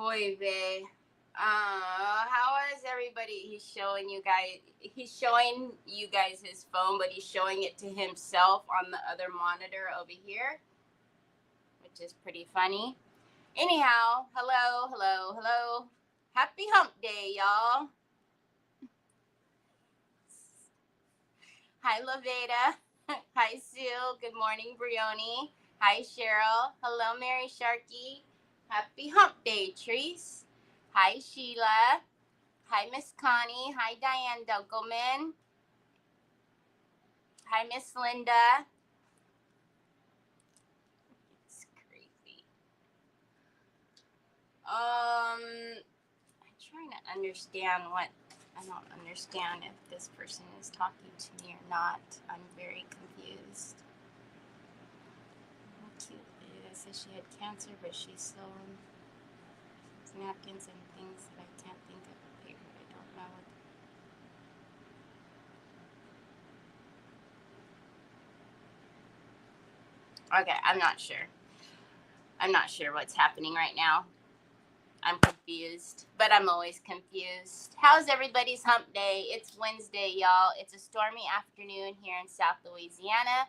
Oy vey. How is everybody? He's showing you guys his phone, but he's showing it to himself on the other monitor over here, which is pretty funny. Anyhow, hello. Happy hump day, y'all. Hi, Laveda. Hi, Sue. Good morning, Brioni. Hi, Cheryl. Hello, Mary Sharkey. Happy hump day, Treese. Hi, Sheila. Hi, Miss Connie. Hi, Diane Dunkelman. Hi, Miss Linda. It's crazy. I'm trying to understand I don't understand if this person is talking to me or not. I'm very confused. How cute it is. Says she had cancer, but she's still on napkins and things that I can't think of here. I don't know what. Okay, I'm not sure. I'm not sure what's happening right now. I'm confused, but I'm always confused. How's everybody's hump day? It's Wednesday, y'all. It's a stormy afternoon here in South Louisiana.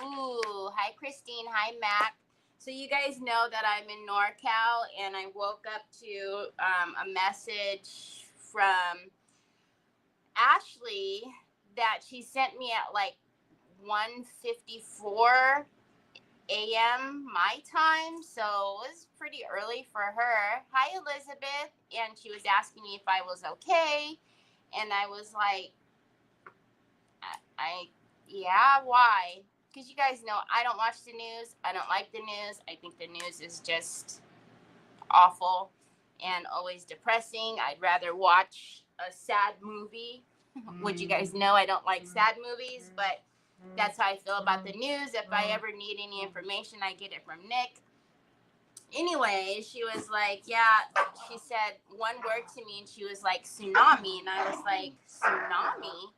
Ooh, hi, Christine. Hi, Mac. So you guys know that I'm in NorCal, and I woke up to a message from Ashley that she sent me at like 1:54 a.m. my time, so it was pretty early for her. Hi, Elizabeth. And she was asking me if I was okay, and I was like, yeah, why? Because you guys know I don't watch the news. I don't like the news. I think the news is just awful and always depressing. I'd rather watch a sad movie, which you guys know I don't like sad movies, but that's how I feel about the news. If I ever need any information, I get it from Nick. Anyway, she was like, yeah, she said one word to me, and she was like, tsunami. And I was like, tsunami?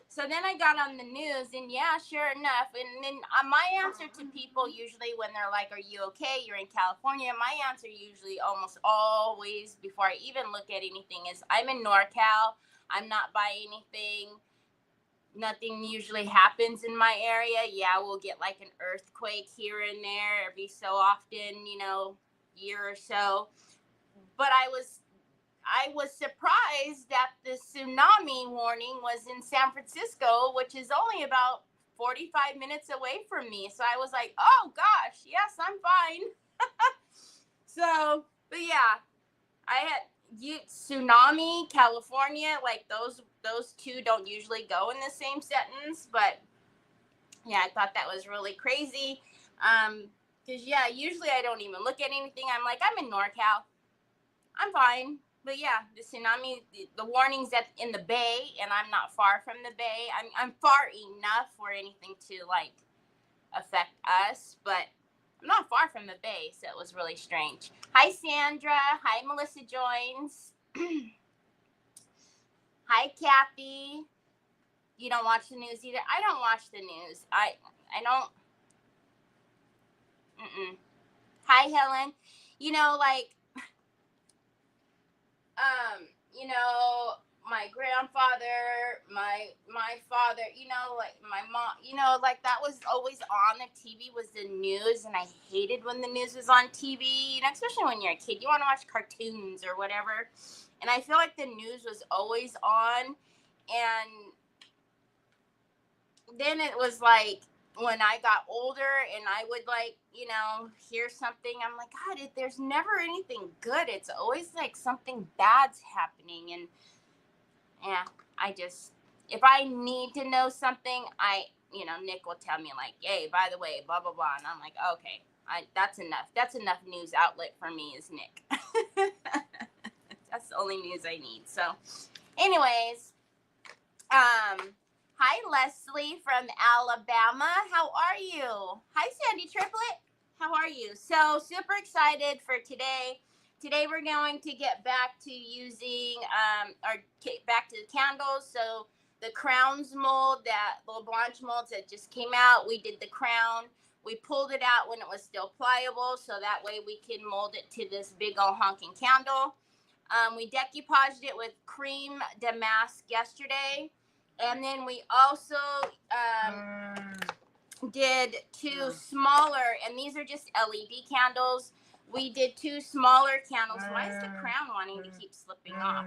So then I got on the news, and yeah, sure enough. And then my answer to people usually when they're like, are you okay? You're in California. My answer usually almost always before I even look at anything is I'm in NorCal. I'm not by anything. Nothing usually happens in my area. Yeah, we'll get like an earthquake here and there every so often, year or so. But I was surprised that the tsunami warning was in San Francisco, which is only about 45 minutes away from me. So I was like, oh gosh, yes, I'm fine. So, but yeah, I had tsunami, California, like those two don't usually go in the same sentence, but yeah, I thought that was really crazy. Because yeah, usually I don't even look at anything. I'm like, I'm in NorCal, I'm fine. But yeah, the tsunami, the warnings in the bay, and I'm not far from the bay. I'm far enough for anything to like affect us, but I'm not far from the bay, so it was really strange. Hi, Sandra. Hi, Melissa Joins. Hi, Kathy. You don't watch the news either? I don't watch the news. I don't. Hi, Helen. Like, my grandfather, my father, like my mom, like that was always on the TV was the news, and I hated when the news was on TV, especially when you're a kid, you want to watch cartoons or whatever, and I feel like the news was always on, and then it was like when I got older and I would hear something, I'm like, God, there's never anything good. It's always like something bad's happening. And yeah, if I need to know something, Nick will tell me like, hey, by the way, blah, blah, blah. And I'm like, okay, that's enough. That's enough news outlet for me is Nick. That's the only news I need. So anyways, hi, Leslie from Alabama. How are you? Hi, Sandy Triplet. How are you? So super excited for today. Today we're going to get back to using, back to the candles. So the crowns mold, that LaBlanche Moulds that just came out, we did the crown We pulled it out when it was still pliable, so that way we can mold it to this big old honking candle. We decoupaged it with cream damask yesterday. And then we also did two smaller, and these are just LED candles. We did two smaller candles. Why is the crown wanting to keep slipping off?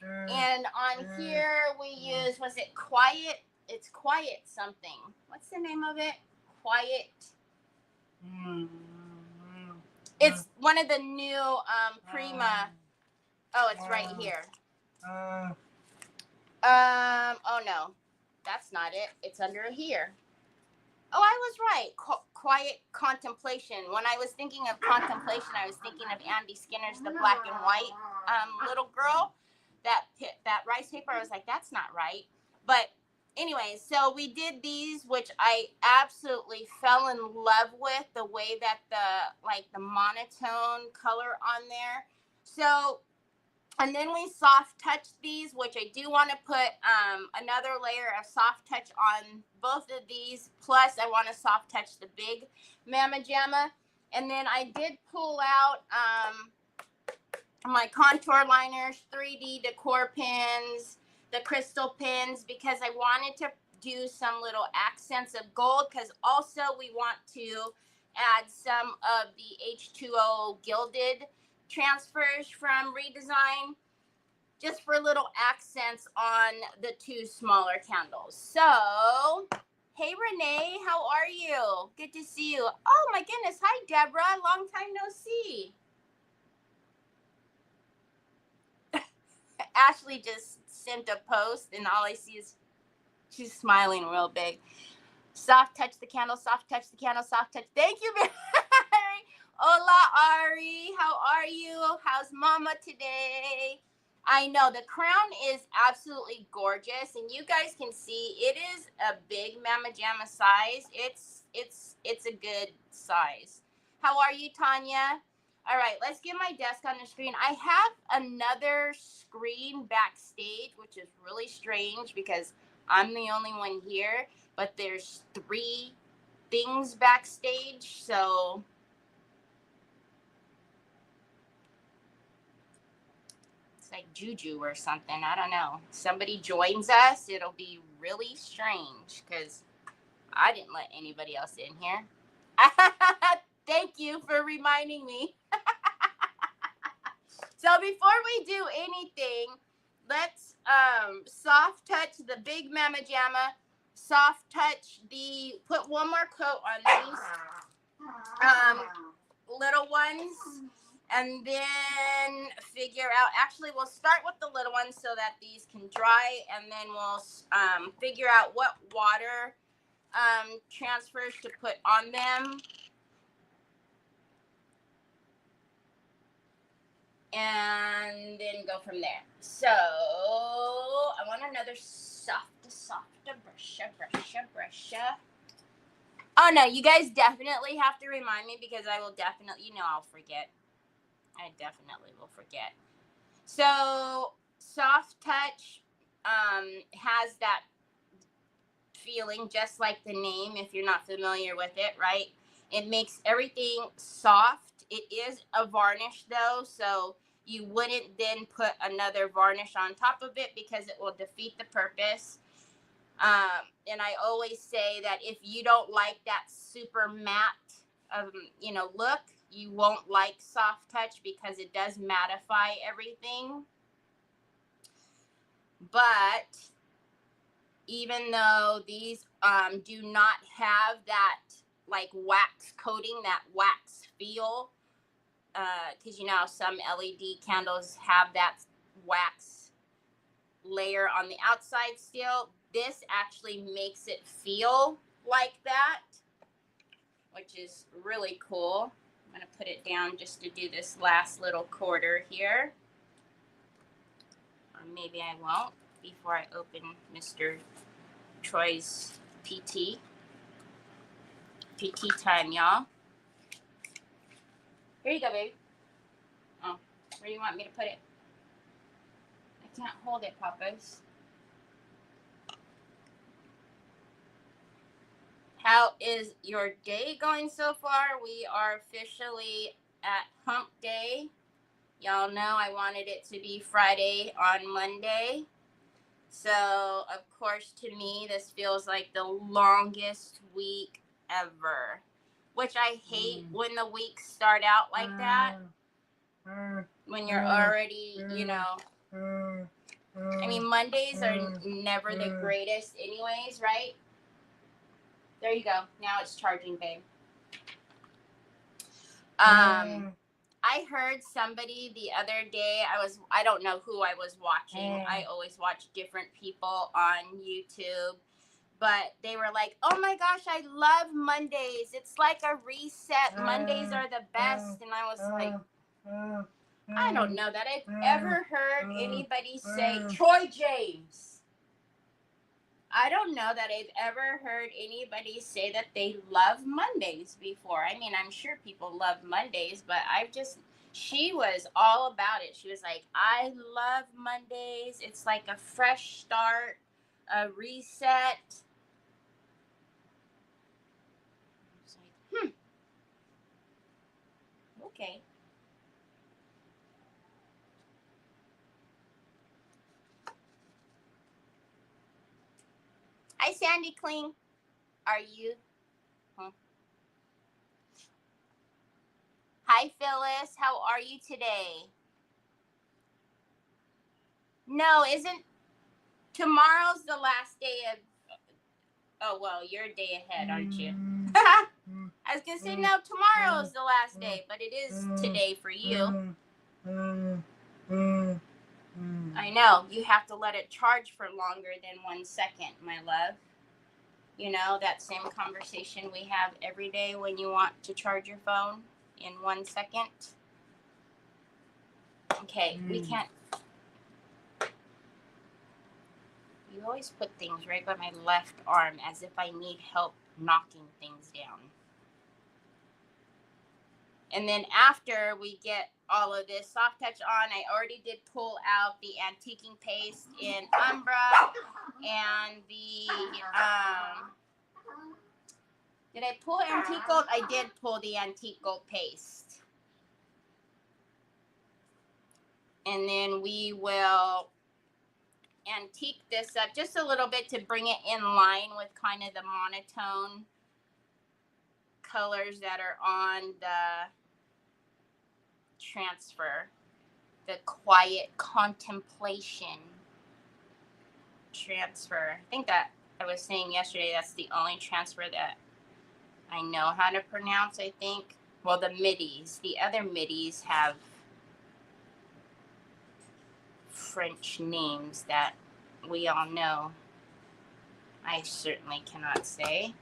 And on here we use, was it Quiet? It's Quiet something. What's the name of it? Quiet. It's one of the new Prima. Oh, it's right here. Oh no, that's not it. It's under here. Oh, I was right. Quiet Contemplation. When I was thinking of contemplation, I was thinking of Andy Skinner's The Black and White little girl. That rice paper, I was like, that's not right. But anyway, so we did these, which I absolutely fell in love with, the way that the monotone color on there. So, and then we soft touched these, which I do want to put another layer of soft touch on both of these. Plus, I want to soft touch the big Mama Jamma. And then I did pull out my contour liners, 3D decor pins, the crystal pins, because I wanted to do some little accents of gold, because also we want to add some of the H2O gilded transfers from Redesign, just for little accents on the two smaller candles. So, hey Renee, how are you? Good to see you. Oh my goodness, hi Deborah, long time no see. Ashley just sent a post and all I see is she's smiling real big. Soft touch the candle, soft touch the candle, soft touch. Thank you, Mary. Hola, Ari. How are you? How's Mama today? I know the crown is absolutely gorgeous, and you guys can see it is a big Mama Jamma size. It's a good size. How are you, Tanya? All right, let's get my desk on the screen. I have another screen backstage, which is really strange because I'm the only one here, but there's 3 things backstage, so it's like juju or something. I don't know. Somebody joins us, it'll be really strange because I didn't let anybody else in here. Thank you for reminding me. So before we do anything, let's soft touch the big Mama Jamma. Soft touch put one more coat on these little ones, and then figure out, actually we'll start with the little ones so that these can dry, and then we'll figure out what water transfers to put on them. And then go from there. So I want another softer brusha. Oh no, you guys definitely have to remind me because I will definitely, I'll forget. I definitely will forget. So soft touch has that feeling just like the name, if you're not familiar with it, right? It makes everything soft. It is a varnish though, so you wouldn't then put another varnish on top of it because it will defeat the purpose. And I always say that if you don't like that super matte, look, you won't like soft touch because it does mattify everything. But even though these do not have that like wax coating, that wax feel, because some LED candles have that wax layer on the outside still, this actually makes it feel like that, which is really cool. I'm going to put it down just to do this last little quarter here, or maybe I won't before I open Mr. Troy's PT time, y'all. Here you go, baby. Oh, where do you want me to put it? I can't hold it, Papas. How is your day going so far? We are officially at hump day. Y'all know I wanted it to be Friday on Monday. So, of course, to me, this feels like the longest week ever. Which I hate when the weeks start out like that. When you're already, I mean, Mondays are never the greatest anyways, right? There you go. Now it's charging, babe. I heard somebody the other day, I don't know who I was watching. I always watch different people on YouTube. But they were like, oh my gosh, I love Mondays. It's like a reset. Mondays are the best. And I was like, I don't know that I've ever heard anybody say, Troy James. I don't know that I've ever heard anybody say that they love Mondays before. I mean, I'm sure people love Mondays, but she was all about it. She was like, I love Mondays. It's like a fresh start, a reset. Okay. Hi, Sandy Kling. Are you? Hi, Phyllis. How are you today? No, isn't tomorrow's the last day of... Oh, well, you're a day ahead, aren't you? I was going to say, no, tomorrow's the last day, but it is today for you. I know. You have to let it charge for longer than 1 second, my love. You know, that same conversation we have every day when you want to charge your phone in 1 second. Okay, we can't... You always put things right by my left arm as if I need help knocking things down. And then after we get all of this soft touch on, I already did pull out the antiquing paste in Umbra and the, did I pull antique gold? I did pull the antique gold paste. And then we will antique this up just a little bit to bring it in line with kind of the monotone colors that are on the transfer, the quiet contemplation transfer. I think that I was saying yesterday that's the only transfer that I know how to pronounce, I think. Well, the midis. The other midis have French names that we all know. I certainly cannot say.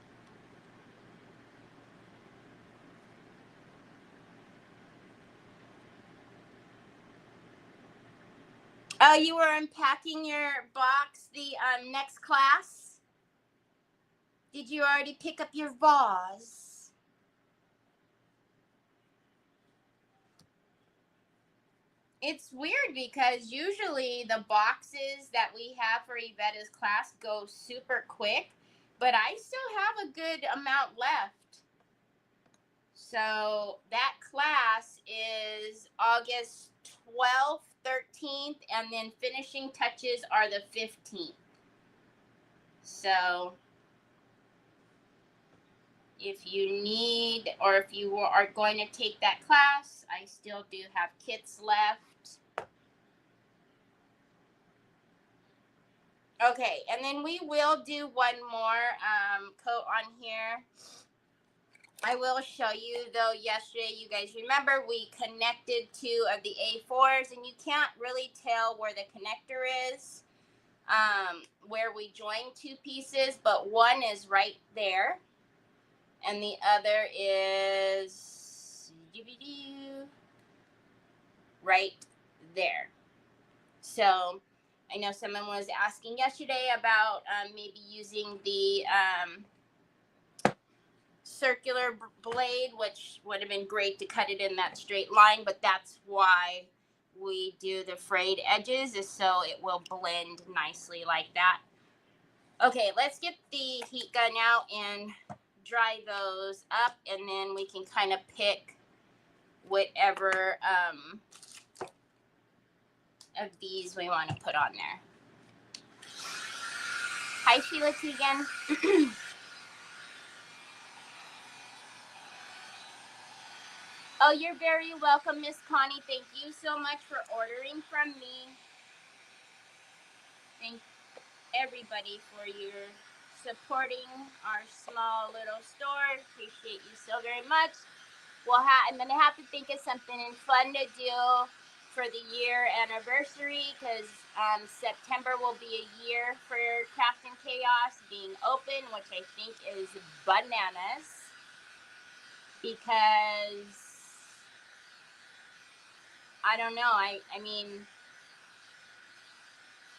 Oh, you were unpacking your box, the next class? Did you already pick up your vase? It's weird because usually the boxes that we have for Yvetta's class go super quick, but I still have a good amount left. So that class is August 12th, 13th, and then finishing touches are the 15th. So if you need, or if you are going to take that class, I still do have kits left. Okay, and then we will do one more coat on here. I will show you, though, yesterday, you guys remember we connected 2 of the A4s, and you can't really tell where the connector is, where we joined 2 pieces, but one is right there, and the other is right there. So I know someone was asking yesterday about maybe using the circular blade, which would have been great to cut it in that straight line, but that's why we do the frayed edges, is so it will blend nicely like that. Okay, let's get the heat gun out and dry those up, and then we can kind of pick whatever of these we want to put on there. Hi, Sheila Tegan. Oh, you're very welcome, Miss Connie. Thank you so much for ordering from me. Thank everybody for your supporting our small little store. Appreciate you so very much. I'm going to have to think of something fun to do for the year anniversary, because September will be a year for Craft and Chaos being open, which I think is bananas, because I don't know. I mean,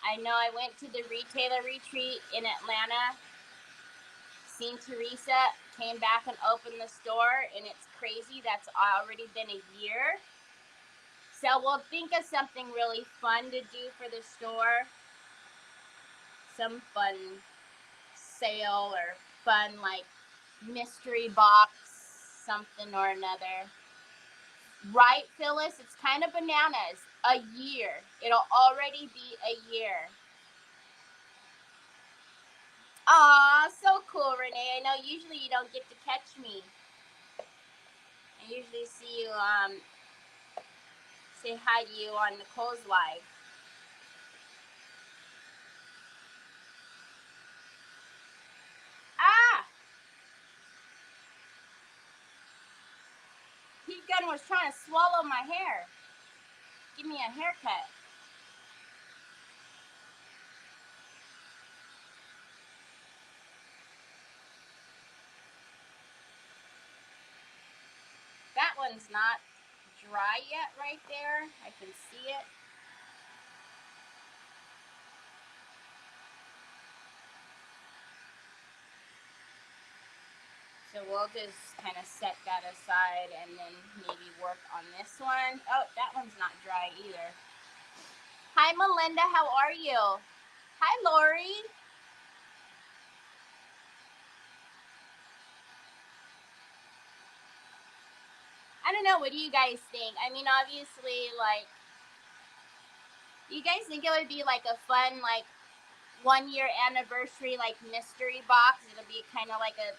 I know I went to the retailer retreat in Atlanta, seen Teresa, came back and opened the store, and it's crazy. That's already been a year. So we'll think of something really fun to do for the store. Some fun sale or fun like mystery box, something or another. Right, Phyllis? It's kind of bananas. A year. It'll already be a year. Aw, so cool, Renee. I know usually you don't get to catch me. I usually see you, say hi to you on Nicole's live. Ah! Heat gun was trying to swallow my hair. Give me a haircut. That one's not dry yet right there. I can see it. So we'll just kind of set that aside and then maybe work on this one. Oh, that one's not dry either. Hi, Melinda. How are you? Hi, Lori. I don't know. What do you guys think? I mean, obviously, like, you guys think it would be like a fun, like, 1 year anniversary, like, mystery box? It'll be kind of like a,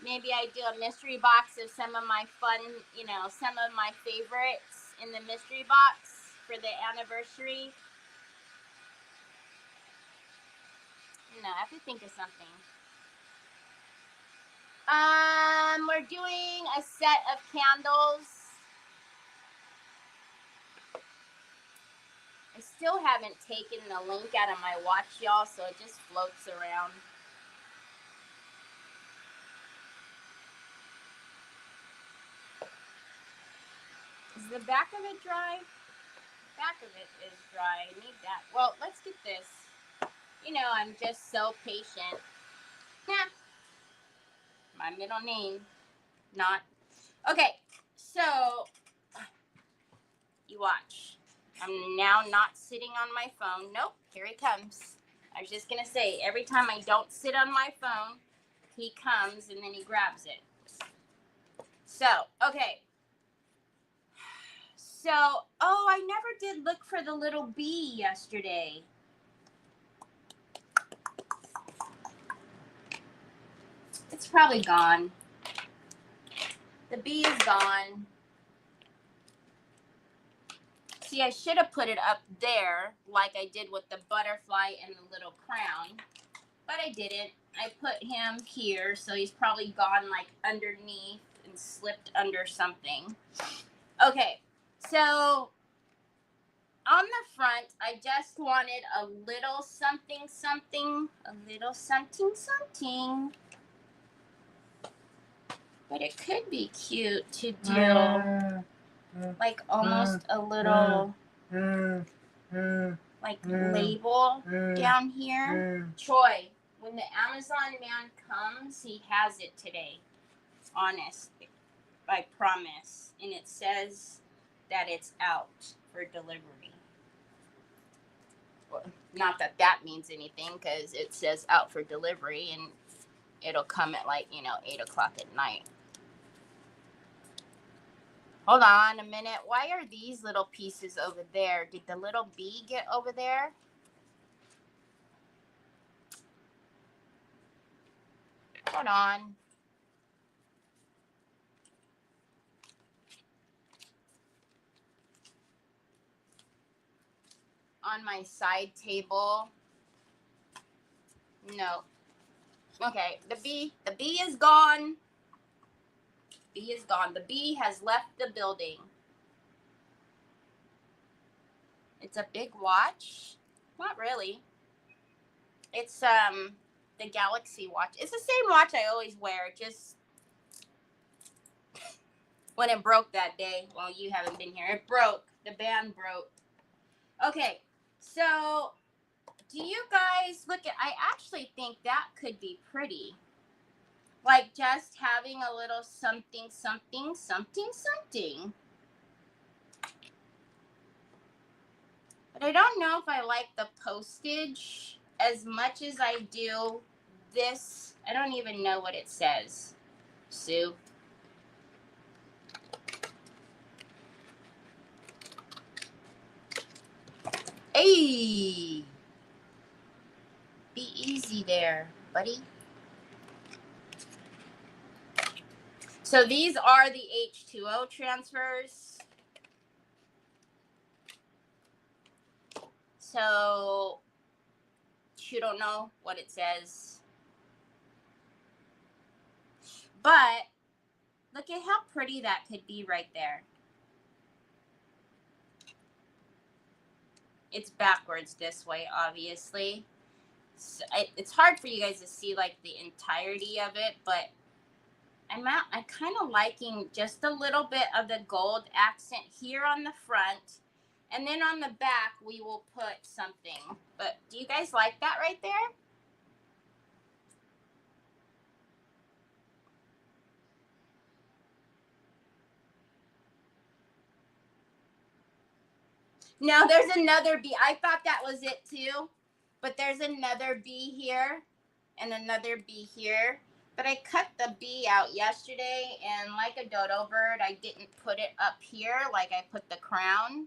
maybe I do a mystery box of some of my fun, you know, some of my favorites in the mystery box for the anniversary. No, I have to think of something. We're doing a set of candles. I still haven't taken the link out of my watch, y'all, so it just floats around. Is the back of it dry? Back of it is dry. I need that. Well, let's get this. You know, I'm just so patient. Nah. My middle name. Not. Okay, so you watch. I'm now not sitting on my phone. Nope, here he comes. I was just going to say, every time I don't sit on my phone, he comes and then he grabs it. So, okay. So, oh, I never did look for the little bee yesterday. It's probably gone. The bee is gone. See, I should have put it up there like I did with the butterfly and the little crown, but I didn't. I put him here, so he's probably gone like underneath and slipped under something. Okay, so on the front, I just wanted a little something, something, a little something, something. But it could be cute to do like almost a little like label down here. Troy, when the Amazon man comes, he has it today. Honest, I promise. And it says that it's out for delivery. Well, not that that means anything, because it says out for delivery, and it'll come at like, 8 o'clock at night. Hold on a minute. Why are these little pieces over there? Did the little bee get over there? Hold on. On my side table. No. Okay, the bee is gone. Bee is gone. The bee has left the building. It's a big watch. Not really. It's the Galaxy watch. It's the same watch I always wear. Just when it broke that day. Well, you haven't been here. It broke. The band broke. Okay, so do you guys look at? I actually think that could be pretty. Like just having a little something, something, something, something. But I don't know if I like the postage as much as I do this. I don't even know what it says. Sue. Hey. Be easy there, buddy. So these are the H2O transfers. So you don't know what it says. But look at how pretty that could be right there. It's backwards this way, obviously. So it's hard for you guys to see like the entirety of it, but I'm kind of liking just a little bit of the gold accent here on the front. And then on the back, we will put something. But do you guys like that right there? No, there's another bee. I thought that was it too. But there's another bee here and another bee here. But I cut the bee out yesterday, and like a dodo bird, I didn't put it up here like I put the crown.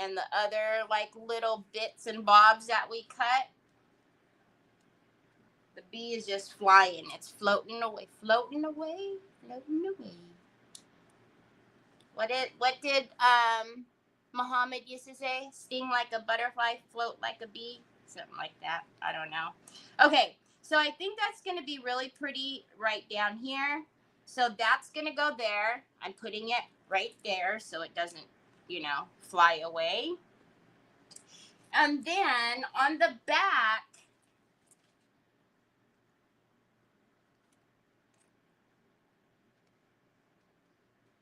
And the other like little bits and bobs that we cut. The bee is just flying. It's floating away, floating away, floating away. What did Muhammad used to say? Sting like a butterfly, float like a bee. Something like that. I don't know. Okay, so I think that's going to be really pretty right down here. So that's going to go there. I'm putting it right there so it doesn't, fly away. And then on the back,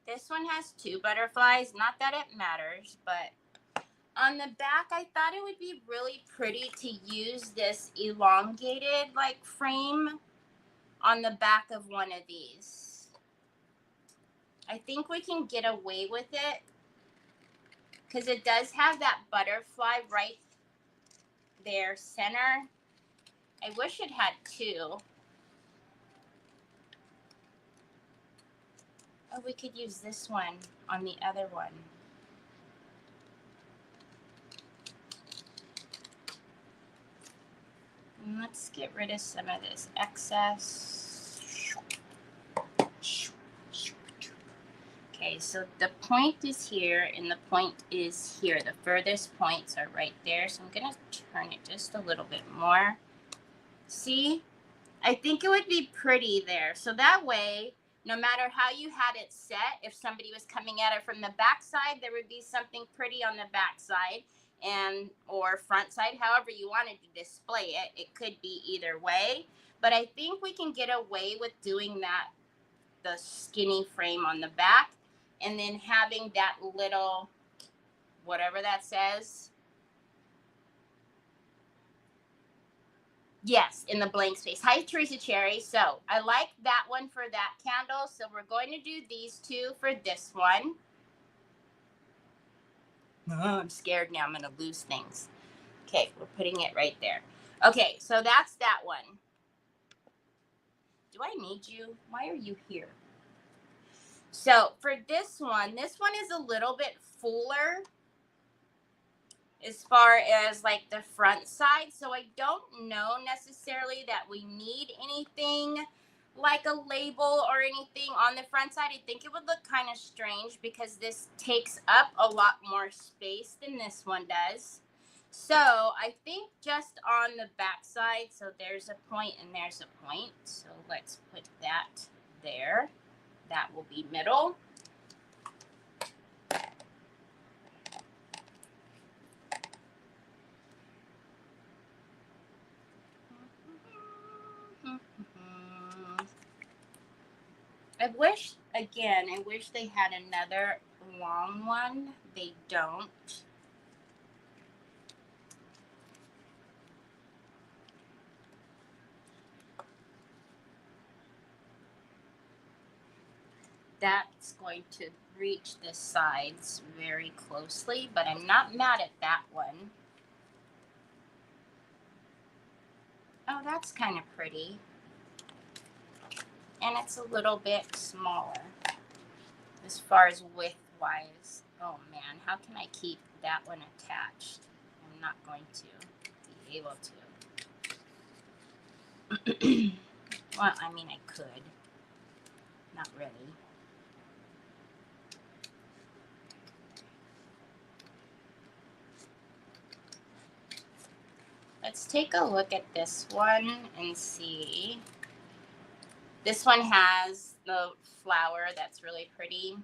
this one has 2 butterflies. Not that it matters, but on the back, I thought it would be really pretty to use this elongated like frame on the back of one of these. I think we can get away with it because it does have that butterfly right there center. I wish it had 2. Oh, we could use this one on the other one. And let's get rid of some of this excess. Okay, so the point is here and the point is here. The furthest points are right there. So I'm going to turn it just a little bit more. See? I think it would be pretty there. So that way, no matter how you had it set, if somebody was coming at it from the back side, there would be something pretty on the back side or front side, however you wanted to display it. It could be either way. But I think we can get away with doing that, the skinny frame on the back, and then having that little, whatever that says. Yes, in the blank space. Hi, Teresa Cherry. So I like that one for that candle. So we're going to do these 2 for this one. Oh, I'm scared now. I'm going to lose things. Okay, we're putting it right there. Okay, so that's that one. Do I need you? Why are you here? So for this one is a little bit fuller as far as like the front side. So I don't know necessarily that we need anything like a label or anything on the front side. I think it would look kind of strange because this takes up a lot more space than this one does. So I think just on the back side, so there's a point and there's a point. So let's put that there. That will be middle. I wish they had another long one. They don't. That's going to reach the sides very closely, but I'm not mad at that one. Oh, that's kind of pretty. And it's a little bit smaller as far as width-wise. Oh man, how can I keep that one attached? I'm not going to be able to. Well, I mean, I could. Not really. Let's take a look at this one and see. This one has the flower that's really pretty.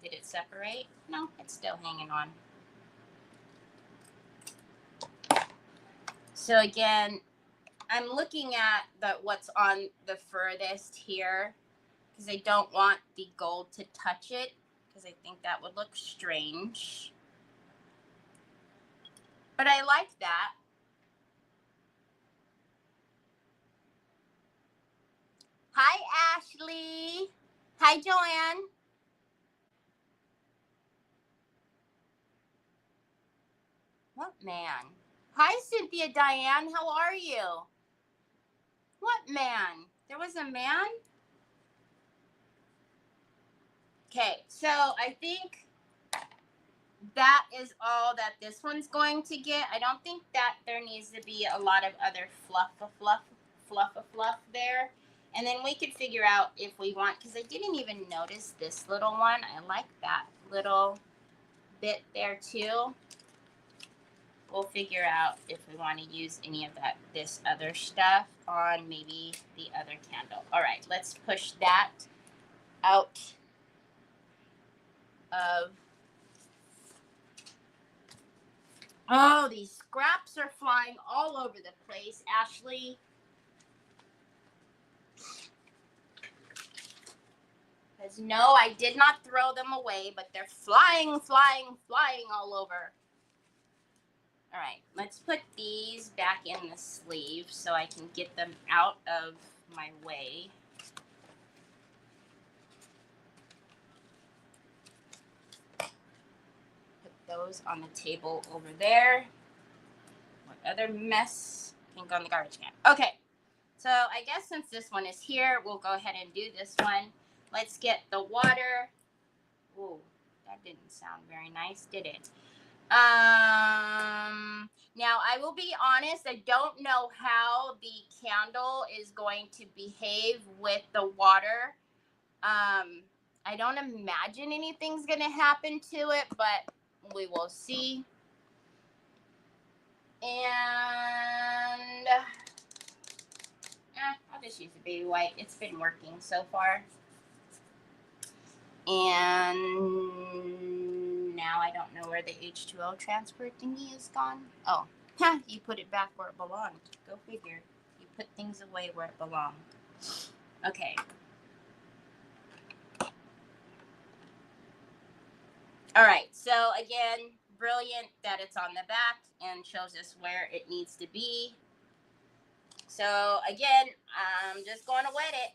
Did it separate? No, it's still hanging on. So again, I'm looking at what's on the furthest here because I don't want the gold to touch it because I think that would look strange. But I like that. Hi, Ashley. Hi, Joanne. What man? Hi, Cynthia Diane. How are you? What man? There was a man? Okay, so I think that is all that this one's going to get. I don't think that there needs to be a lot of other fluff there. And then we could figure out if we want, because I didn't even notice this little one. I like that little bit there too. We'll figure out if we want to use any of this other stuff on maybe the other candle. All right, let's push that out of. Oh, these scraps are flying all over the place, Ashley. Because no, I did not throw them away, but they're flying all over. All right, let's put these back in the sleeve so I can get them out of my way. Put those on the table over there. What other mess can go in the garbage can? Okay, so I guess since this one is here, we'll go ahead and do this one. Let's get the water. Ooh, that didn't sound very nice, did it? Now I will be honest, I don't know how the candle is going to behave with the water. I don't imagine anything's gonna happen to it, but we will see. And I'll just use the baby white. It's been working so far. And now I don't know where the H2O transfer thingy is gone. Oh, you put it back where it belonged. Go figure. You put things away where it belonged. Okay. All right. So again, brilliant that it's on the back and shows us where it needs to be. So again, I'm just going to wet it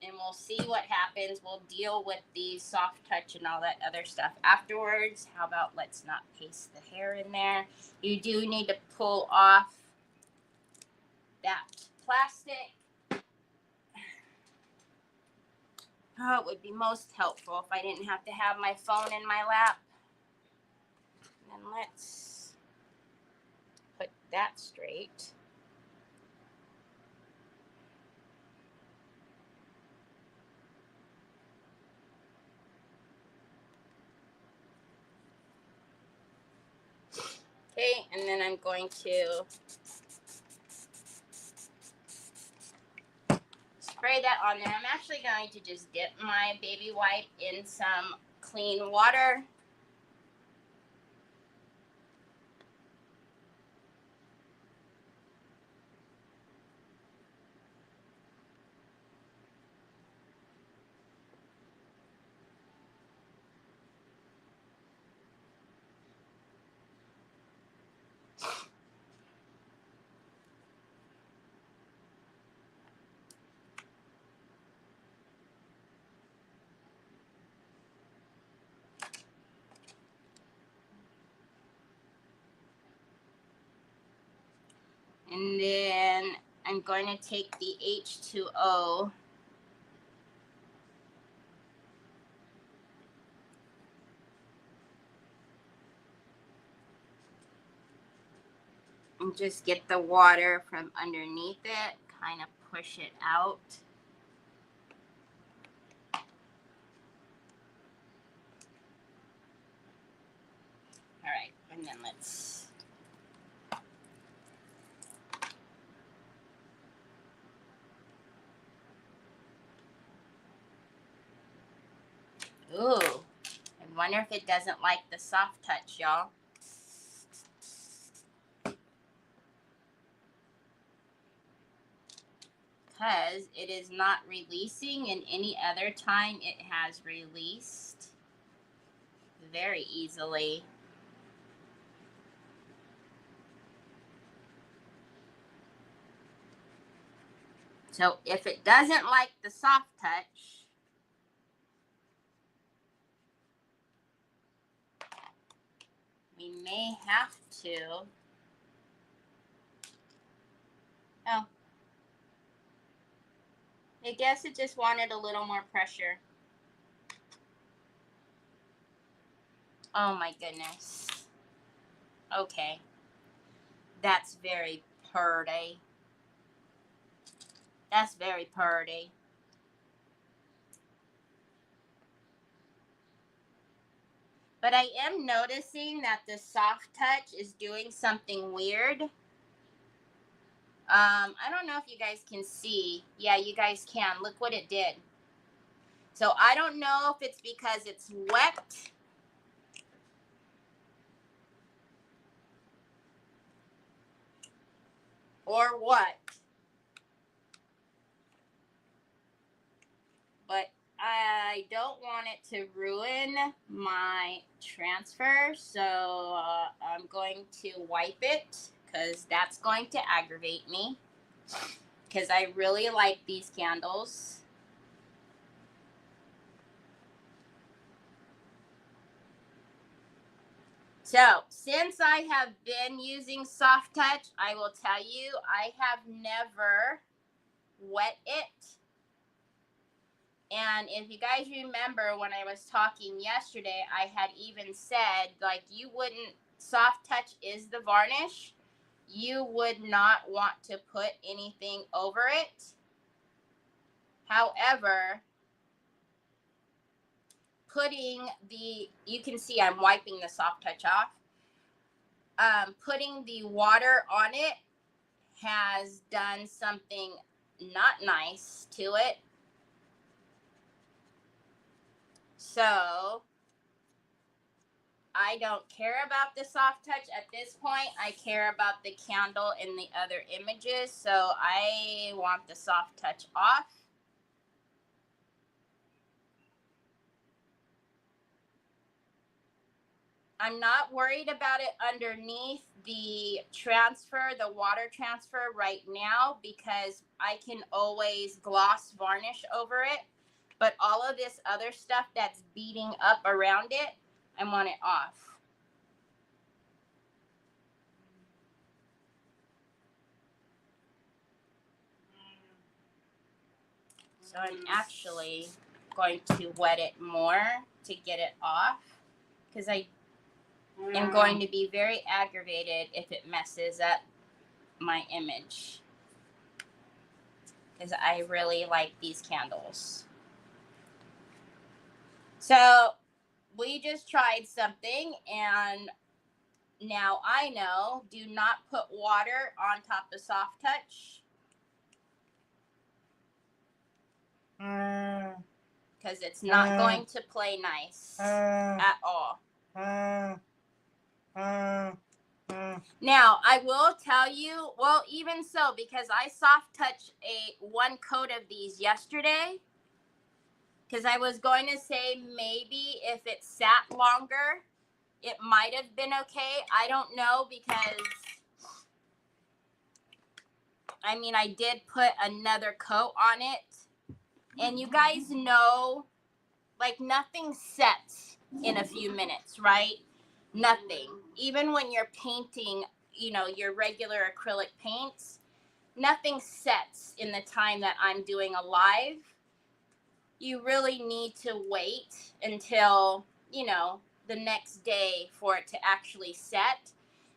and we'll see what happens. We'll deal with the soft touch and all that other stuff afterwards. How about let's not paste the hair in there. You do need to pull off that plastic. Oh, it would be most helpful if I didn't have to have my phone in my lap. And let's put that straight. Okay, and then I'm going to spray that on there. I'm actually going to just dip my baby wipe in some clean water. And then I'm going to take the H2O and just get the water from underneath it, kind of push it out. All right, and then let's... Ooh, I wonder if it doesn't like the soft touch, y'all. Because it is not releasing, and any other time it has released very easily. So if it doesn't like the soft touch, we may have to... Oh, I guess it just wanted a little more pressure. Oh my goodness. Okay. That's very pretty. That's very pretty. But I am noticing that the soft touch is doing something weird. I don't know if you guys can see. Yeah, you guys can. Look what it did. So I don't know if it's because it's wet or what. But I don't want it to ruin my transfer. So I'm going to wipe it because that's going to aggravate me. Because I really like these candles. So, since I have been using soft touch, I will tell you, I have never wet it. And if you guys remember when I was talking yesterday, I had even said, like, you wouldn't, soft touch is the varnish. You would not want to put anything over it. However, putting the, you can see I'm wiping the soft touch off. Putting the water on it has done something not nice to it. So I don't care about the soft touch at this point. I care about the candle in the other images. So I want the soft touch off. I'm not worried about it underneath the transfer, the water transfer right now, because I can always gloss varnish over it. But all of this other stuff that's beating up around it, I want it off. So I'm actually going to wet it more to get it off, because I am going to be very aggravated if it messes up my image, because I really like these candles. So we just tried something, and now I know, do not put water on top of Soft Touch, because it's not going to play nice at all. Now, I will tell you, well, even so, because I soft touched one coat of these yesterday, because I was going to say maybe if it sat longer, it might have been okay. I don't know, because, I mean, I did put another coat on it. And you guys know, like, nothing sets in a few minutes, right? Nothing. Even when you're painting, you know, your regular acrylic paints, nothing sets in the time that I'm doing a live. You really need to wait until, you know, the next day for it to actually set.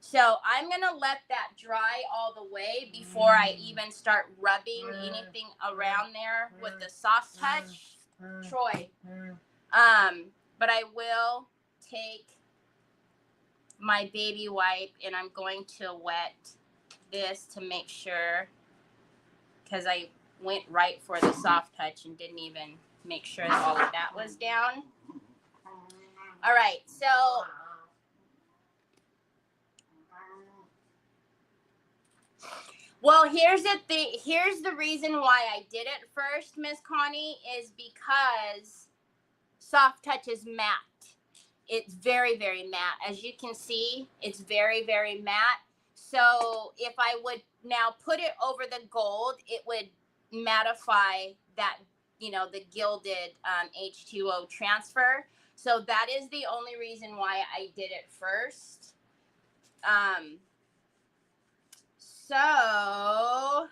So I'm going to let that dry all the way before I even start rubbing anything around there with the Soft Touch. Troy. But I will take my baby wipe and I'm going to wet this to make sure, because I went right for the Soft Touch and didn't even make sure that all of that was down. All right, so well, here's the reason why I did it first, Miss Connie, is because Soft Touch is matte. It's very, very matte. As you can see, it's very, very matte. So if I would now put it over the gold, it would mattify that, you know, the gilded H2O transfer. So that is the only reason why I did it first. So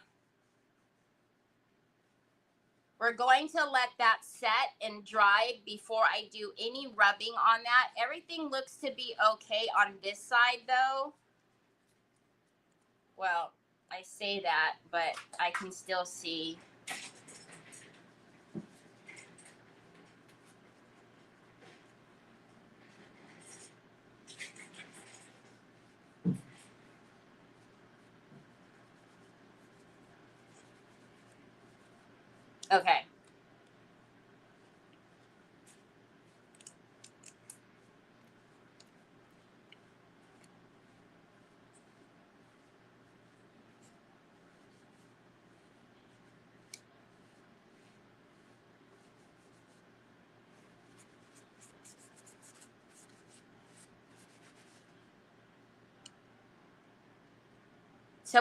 we're going to let that set and dry before I do any rubbing on that. Everything looks to be okay on this side though. Well, I say that, but I can still see. Okay. So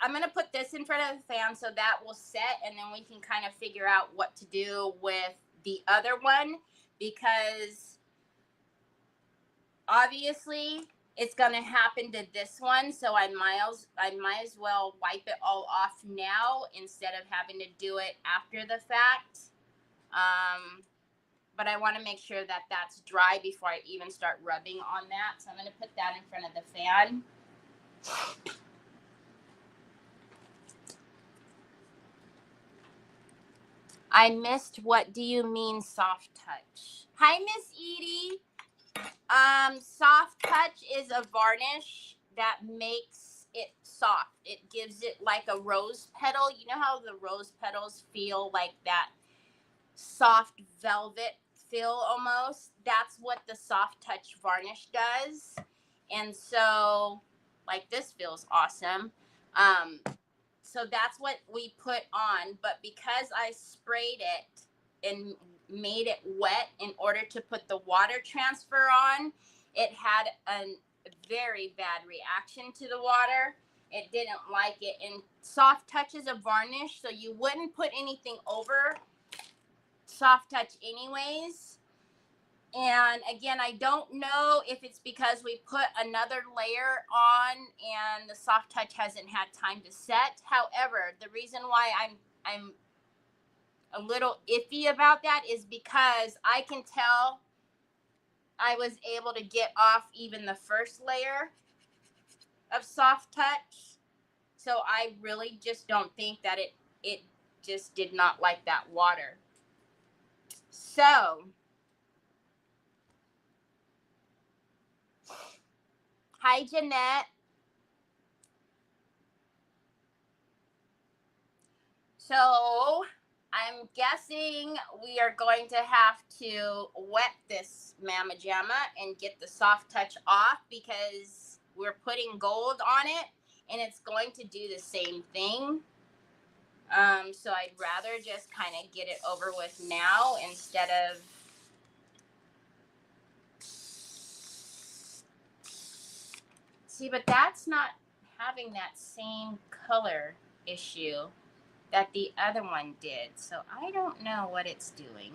I'm going to put this in front of the fan so that will set, and then we can kind of figure out what to do with the other one, because obviously it's going to happen to this one. So I might as well wipe it all off now instead of having to do it after the fact. But I want to make sure that that's dry before I even start rubbing on that. So I'm going to put that in front of the fan. I missed, what do you mean Soft Touch? Hi, Miss Edie. Soft Touch is a varnish that makes it soft. It gives it like a rose petal. You know how the rose petals feel like that soft velvet feel almost? That's what the Soft Touch varnish does. And so, like, this feels awesome. So that's what we put on, but because I sprayed it and made it wet in order to put the water transfer on, it had a very bad reaction to the water. It didn't like it. And soft touch is a varnish, so you wouldn't put anything over soft touch anyways. And again, I don't know if it's because we put another layer on and the soft touch hasn't had time to set. However, the reason why I'm a little iffy about that is because I can tell I was able to get off even the first layer of soft touch. So I really just don't think that it just did not like that water. So, hi Jeanette. So I'm guessing we are going to have to wet this Mama Jamma and get the soft touch off because we're putting gold on it and it's going to do the same thing. So I'd rather just kind of get it over with now instead of see, but that's not having that same color issue that the other one did. So I don't know what it's doing.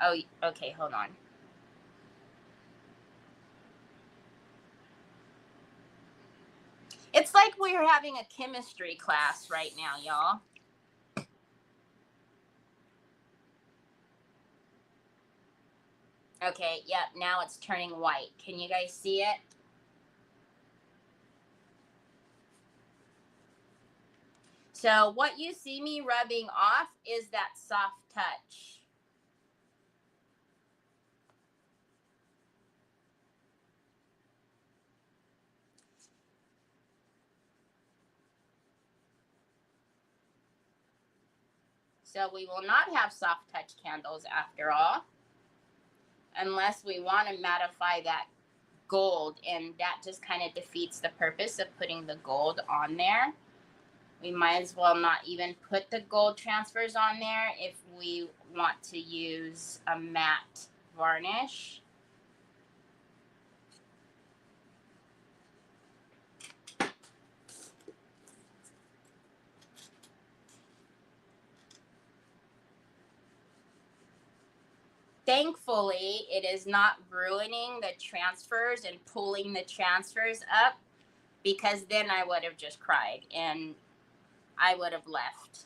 Oh, okay, hold on. It's like we're having a chemistry class right now, y'all. Okay, yep, now it's turning white. Can you guys see it? So what you see me rubbing off is that soft touch. So we will not have soft touch candles after all, unless we want to mattify that gold, and that just kind of defeats the purpose of putting the gold on there. We might as well not even put the gold transfers on there if we want to use a matte varnish. Thankfully, it is not ruining the transfers and pulling the transfers up, because then I would have just cried and I would have left.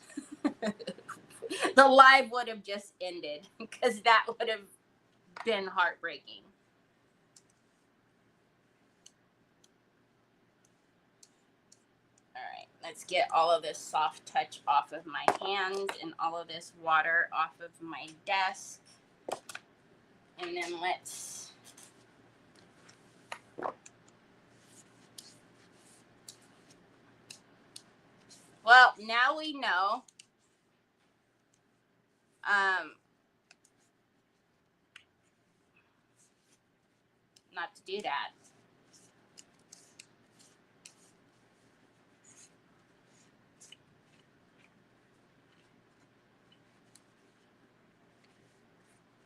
The live would have just ended because that would have been heartbreaking. All right, let's get all of this soft touch off of my hands and all of this water off of my desk. And then let's well, now we know not to do that.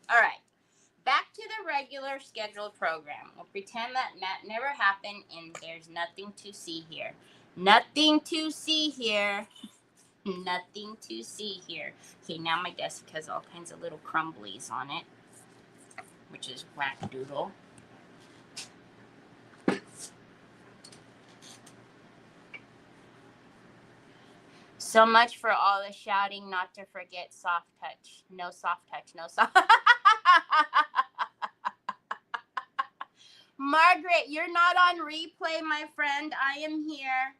All right, back to the regular scheduled program. We'll pretend that never happened and there's nothing to see here. Nothing to see here. Nothing to see here. Okay, now my desk has all kinds of little crumblies on it, which is whack-doodle. So much for all the shouting, not to forget soft touch. No soft touch, no soft. Margaret, you're not on replay, my friend. I am here.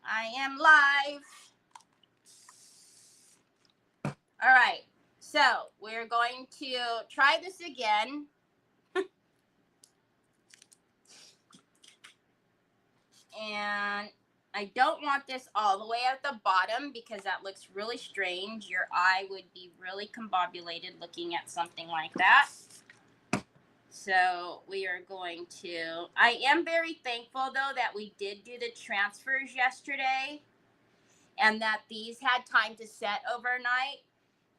I am live. All right, so we're going to try this again. And I don't want this all the way at the bottom because that looks really strange. Your eye would be really combobulated looking at something like that. So we are going to, I am very thankful though that we did do the transfers yesterday and that these had time to set overnight,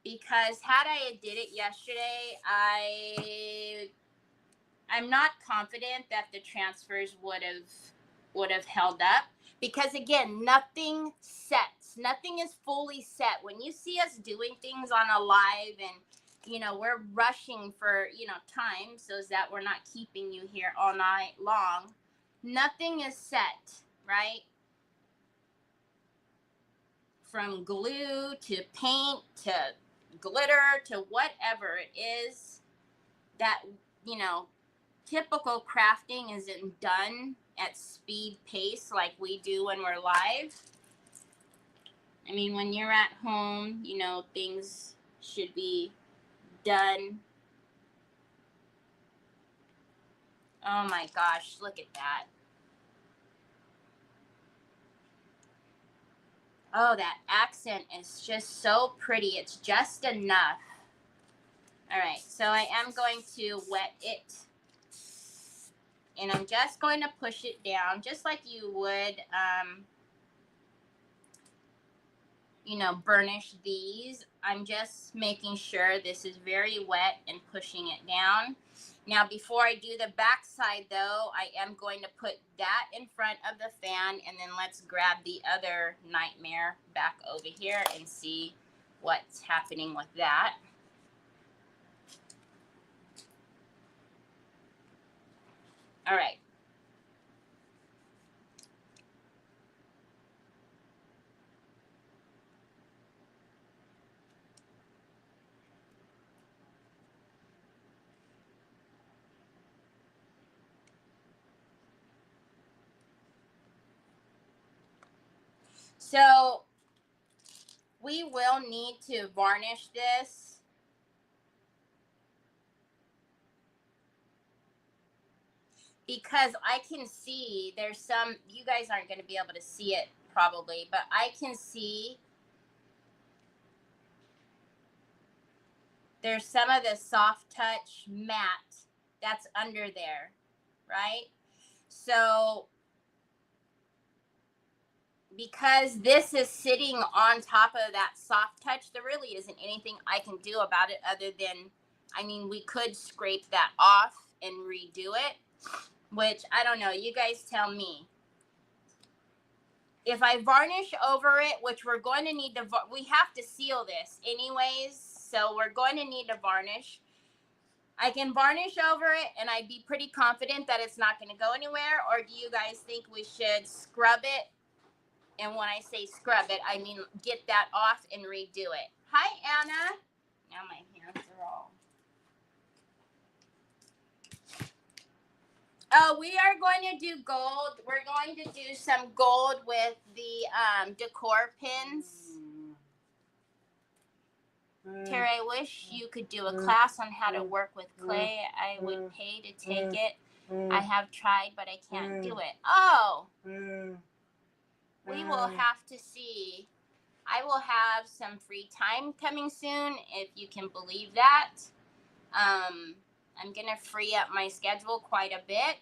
because had I did it yesterday, I I'm not confident that the transfers would have held up, because again, nothing sets. Nothing is fully set. When you see us doing things on a live, and we're rushing for time so that we're not keeping you here all night long. Nothing is set, right? From glue to paint to glitter to whatever it is that typical crafting isn't done at speed pace like we do when we're live. I mean, when you're at home, things should be done. Oh my gosh, look at that. Oh, that accent is just so pretty. It's just enough. All right, so I am going to wet it. And I'm just going to push it down just like you would, burnish these. I'm just making sure this is very wet and pushing it down. Now, before I do the back side, though, I am going to put that in front of the fan, and then let's grab the other nightmare back over here and see what's happening with that. All right. So we will need to varnish this. Because I can see there's some, you guys aren't going to be able to see it probably, but I can see there's some of the soft touch matte that's under there, right? So because this is sitting on top of that soft touch, there really isn't anything I can do about it other than, we could scrape that off and redo it, which I don't know. You guys tell me. If I varnish over it, which we're going to need to, we have to seal this anyways, so we're going to need to varnish. I can varnish over it and I'd be pretty confident that it's not going to go anywhere, or do you guys think we should scrub it? And when I say scrub it, I mean get that off and redo it. Hi, Anna. Now my hands are all... Oh, we are going to do gold. We're going to do some gold with the decor pins. Terry, I wish you could do a class on how to work with clay. I would pay to take it. I have tried, but I can't do it. Oh, we will have to see. I will have some free time coming soon, if you can believe that. I'm going to free up my schedule quite a bit.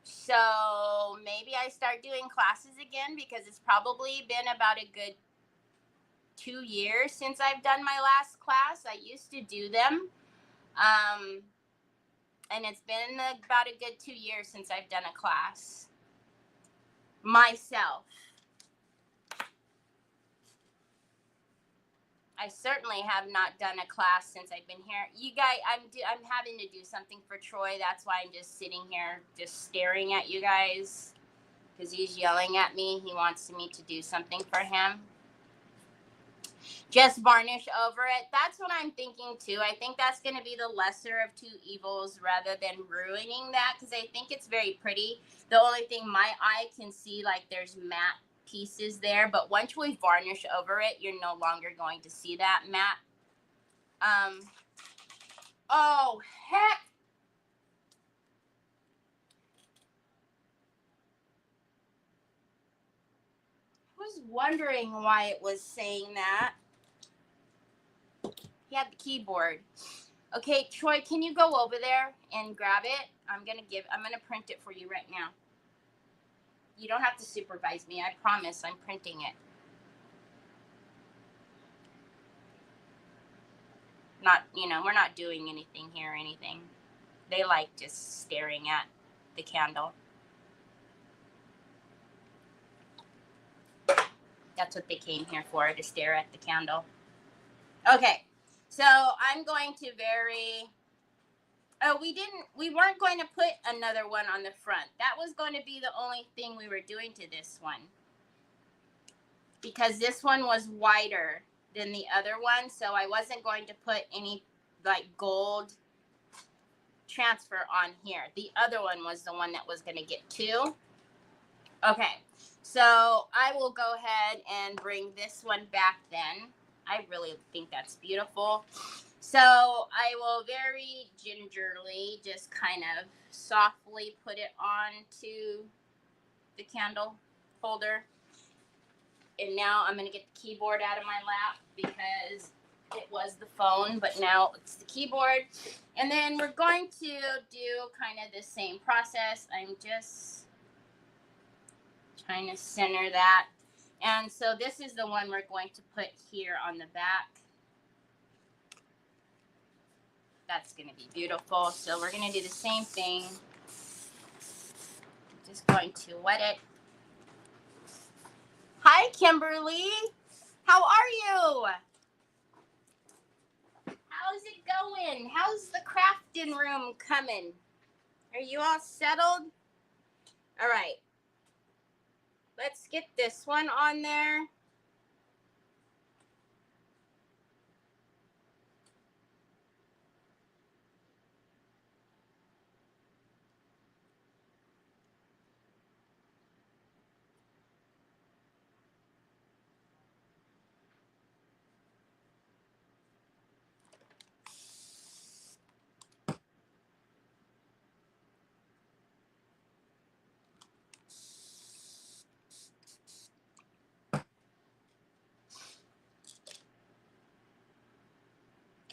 So maybe I start doing classes again, because it's probably been about a good 2 years since I've done my last class. I used to do them. And it's been about a good 2 years since I've done a class myself. I certainly have not done a class since I've been here. You guys, I'm having to do something for Troy. That's why I'm just sitting here, just staring at you guys, because he's yelling at me. He wants me to do something for him. Just varnish over it. That's what I'm thinking too. I think that's going to be the lesser of two evils, rather than ruining that, because I think it's very pretty. The only thing my eye can see, like, there's matte pieces there, but once we varnish over it, you're no longer going to see that matte. Oh heck, I was wondering why it was saying that. He had the keyboard. Okay, Troy, can you go over there and grab it? I'm gonna print it for you right now. You don't have to supervise me. I promise I'm printing it. Not, you know, we're not doing anything here or anything. They like just staring at the candle. That's what they came here for, to stare at the candle. Okay, so I'm going to we weren't going to put another one on the front. That was going to be the only thing we were doing to this one, because this one was wider than the other one, so I wasn't going to put any like gold transfer on here. The other one was the one that was going to get two. Okay, so I will go ahead and bring this one back then. I really think that's beautiful. So I will very gingerly just kind of softly put it onto the candle holder. And now I'm going to get the keyboard out of my lap because it was the phone, but now it's the keyboard. And then we're going to do kind of the same process. I'm just trying to center that. And so this is the one we're going to put here on the back. That's going to be beautiful. So we're going to do the same thing. Just going to wet it. Hi, Kimberly. How are you? How's it going? How's the crafting room coming? Are you all settled? All right. Let's get this one on there.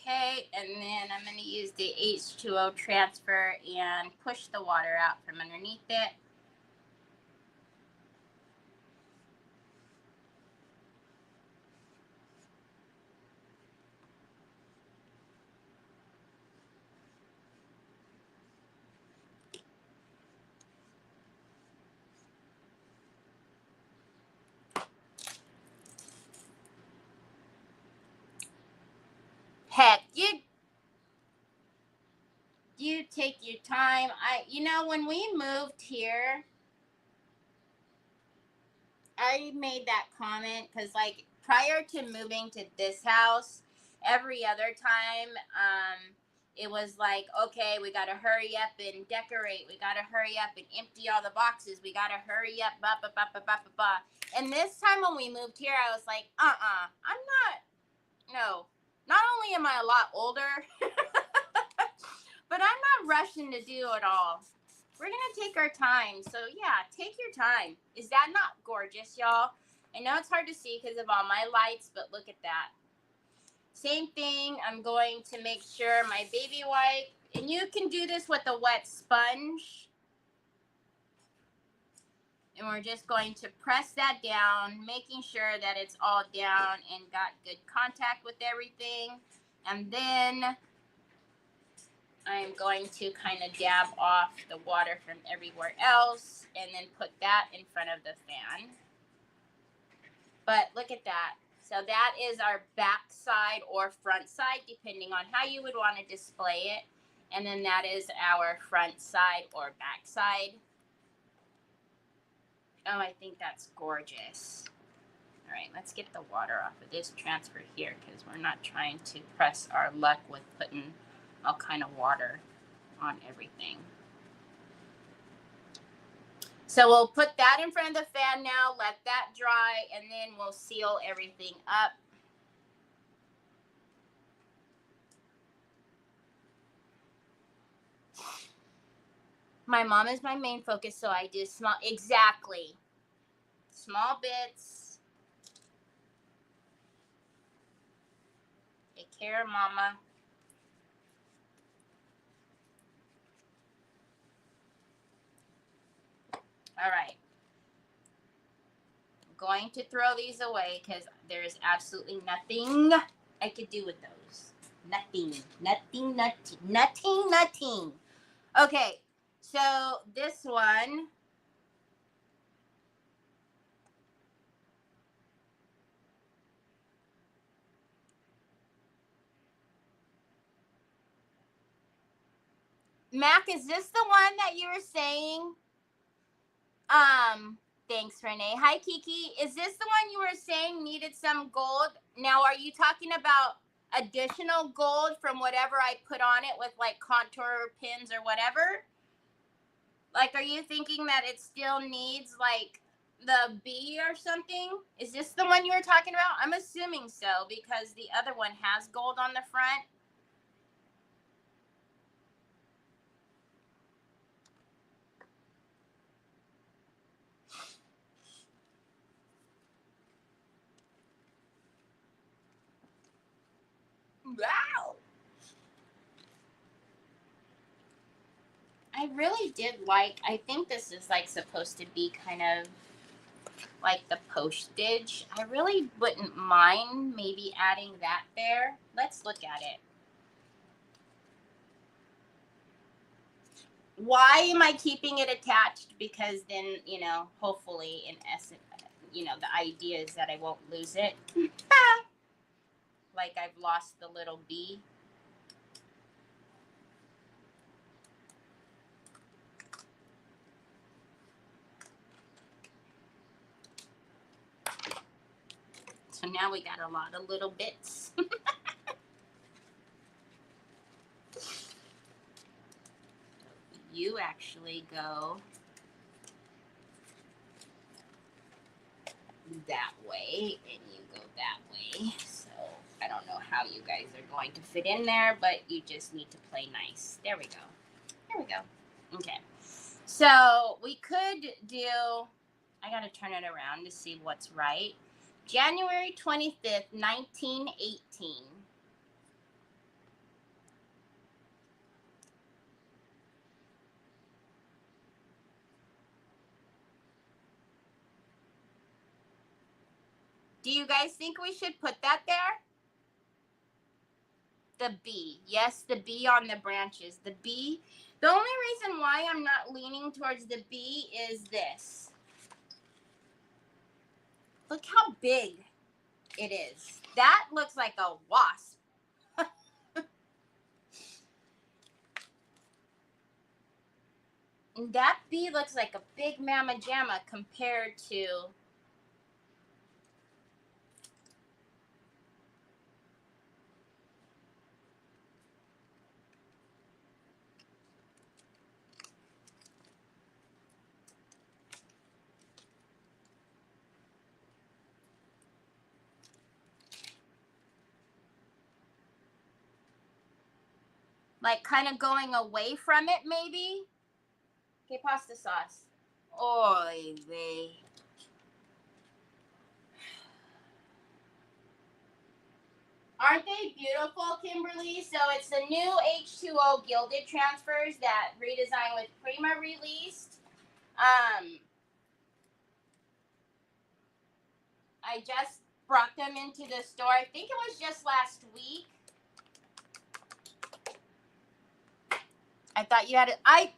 Okay, and then I'm going to use the H2O transfer and push the water out from underneath it. Heck, you take your time. You know, when we moved here, I made that comment because, like, prior to moving to this house, every other time, it was like, okay, we got to hurry up and decorate. We got to hurry up and empty all the boxes. We got to hurry up, blah, blah, blah, blah, blah, blah, blah. And this time when we moved here, I was like, not only am I a lot older, but I'm not rushing to do it all. We're going to take our time. So, yeah, take your time. Is that not gorgeous, y'all? I know it's hard to see because of all my lights, but look at that. Same thing. I'm going to make sure my baby wipe, and you can do this with a wet sponge. And we're just going to press that down, making sure that it's all down and got good contact with everything. And then I'm going to kind of dab off the water from everywhere else and then put that in front of the fan. But look at that. So that is our back side or front side, depending on how you would want to display it. And then that is our front side or back side. Oh, I think that's gorgeous. All right, let's get the water off of this transfer here because we're not trying to press our luck with putting all kind of water on everything. So we'll put that in front of the fan now, let that dry, and then we'll seal everything up. My mom is my main focus, so I do small bits. Take care, mama. All right. I'm going to throw these away because there's absolutely nothing I could do with those. Nothing. Okay, so this one. Mac, is this the one that you were saying? Thanks, Renee. Hi, Kiki. Is this the one you were saying needed some gold? Now, are you talking about additional gold from whatever I put on it with like contour pins or whatever? Like, are you thinking that it still needs like the B or something? Is this the one you were talking about? I'm assuming so because the other one has gold on the front. Wow. I really did like, I think this is like supposed to be kind of like the postage. I really wouldn't mind maybe adding that there. Let's look at it. Why am I keeping it attached? Because then, you know, hopefully in essence, you know, the idea is that I won't lose it. Like I've lost the little B. So now we got a lot of little bits. You actually go that way and you go that way. So I don't know how you guys are going to fit in there, but you just need to play nice. There we go. There we go. Okay. So we could do, I got to turn it around to see what's right. January 25th, 1918. Do you guys think we should put that there? The B. Yes, the B on the branches. The B. The only reason why I'm not leaning towards the B is this. Look how big it is. That looks like a wasp. And that B looks like a big mamma jamma compared to like kind of going away from it maybe. Okay, pasta sauce. Oy vey. Aren't they beautiful, Kimberly? So it's the new H2O gilded transfers that Redesign with Prima released. I just brought them into the store. I think it was just last week. I thought you had it. I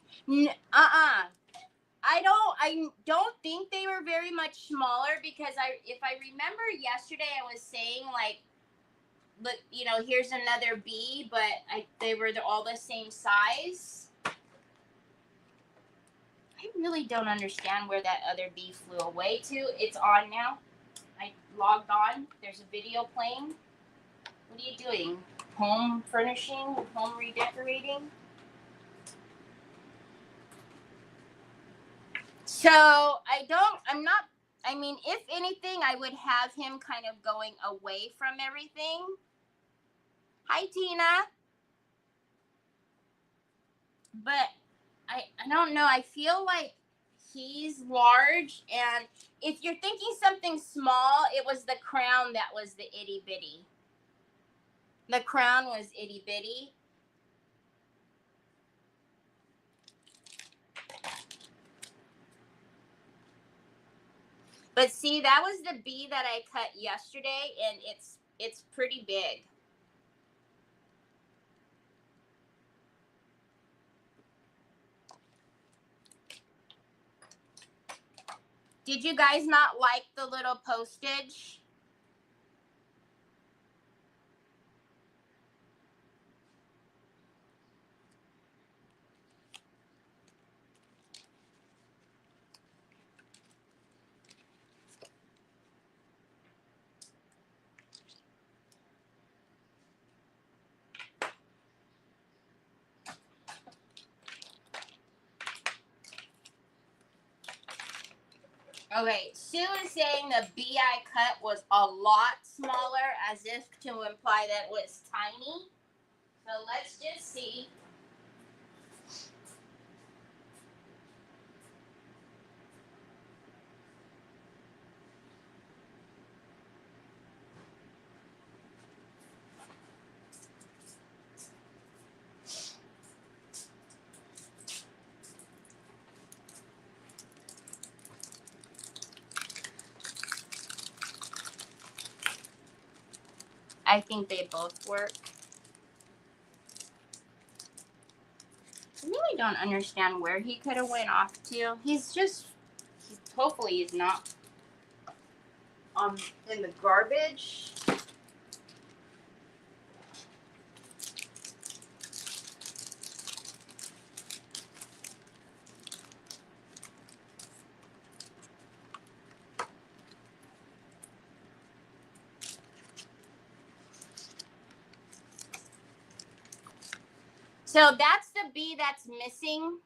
don't think they were very much smaller because if I remember yesterday I was saying like, look, you know, here's another B, but they were all the same size. I really don't understand where that other B flew away to. It's on now. I logged on. There's a video playing. What are you doing? Home furnishing? Home redecorating? So I mean, if anything, I would have him kind of going away from everything. Hi, Tina. But I don't know. I feel like he's large, and if you're thinking something small, it was the crown that was the itty bitty. The crown was itty bitty. But see, that was the B that I cut yesterday, and it's pretty big. Did you guys not like the little postage? Okay, Sue is saying the BI cut was a lot smaller, as if to imply that it was tiny. So let's just see. I think they both work. I really don't understand where he could have went off to. Hopefully he's not in the garbage. So that's the B that's missing.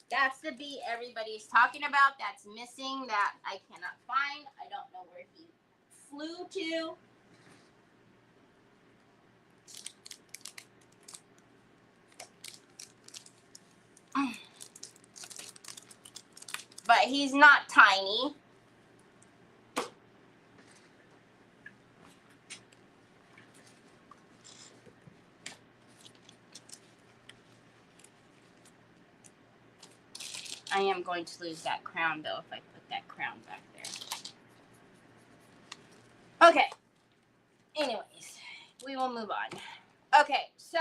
That's the B everybody's talking about. That's missing, that I cannot find. I don't know where he flew to. But he's not tiny. I am going to lose that crown, though, if I put that crown back there. Okay. Anyways, we will move on. Okay, so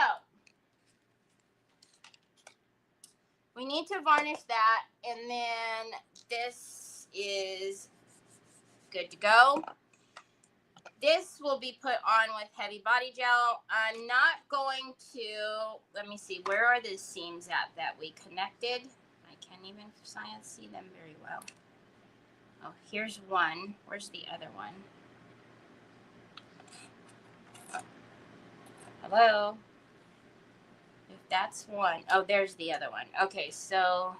we need to varnish that, and then this is good to go. This will be put on with heavy body gel. I'm not going to, let me see, where are the seams at that we connected? I can't even see them very well. Oh, here's one. Where's the other one? Hello? If that's one, oh, there's the other one. Okay, so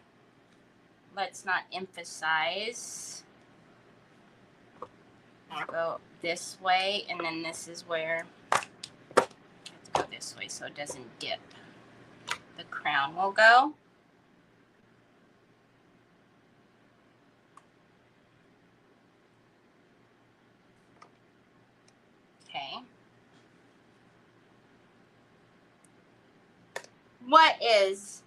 let's not emphasize. I'll go this way, and then this is where I have to go this way so it doesn't dip. The crown will go. Okay. What is?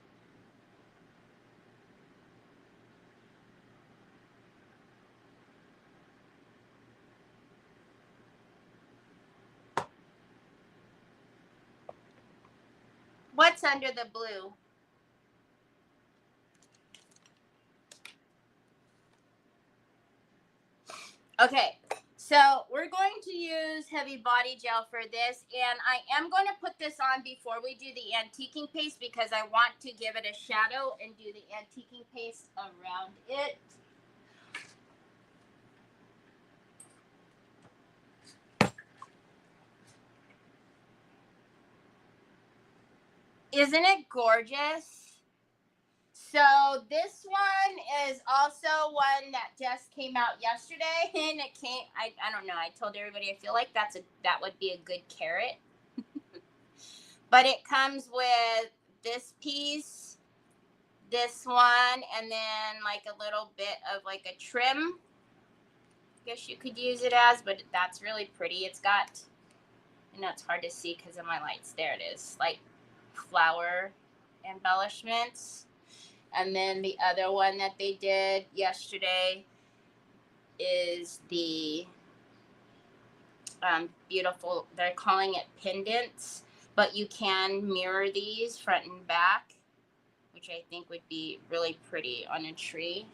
What's under the blue? Okay, so we're going to use heavy body gel for this, and I am going to put this on before we do the antiquing paste because I want to give it a shadow and do the antiquing paste around it. Isn't it gorgeous? So this one is also one that just came out yesterday, and it came. I don't know. I told everybody I feel like that would be a good carrot, but it comes with this piece, this one, and then like a little bit of like a trim. I guess you could use it as, but that's really pretty. It's got, I know it's hard to see because of my lights. There it is, like flower embellishments. And then the other one that they did yesterday is the beautiful, they're calling it pendants, but you can mirror these front and back, which I think would be really pretty on a tree.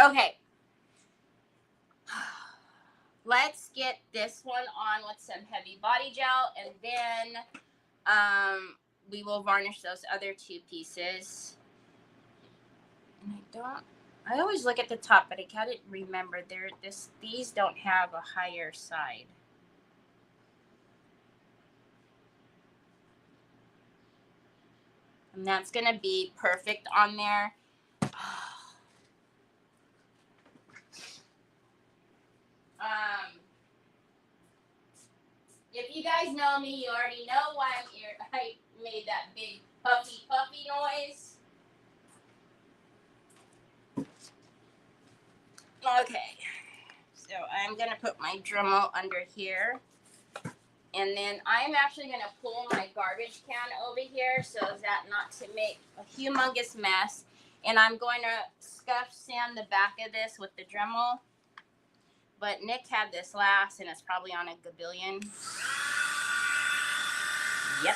Okay. Let's get this one on with some heavy body gel, and then we will varnish those other two pieces. And I always look at the top, but I gotta remember these don't have a higher side. And that's gonna be perfect on there. If you guys know me, you already know why I made that big puffy noise. Okay, so I'm gonna put my Dremel under here, and then I'm actually gonna pull my garbage can over here so that not to make a humongous mess. And I'm going to scuff sand the back of this with the Dremel. But Nick had this last, and it's probably on a gabillion. Yep.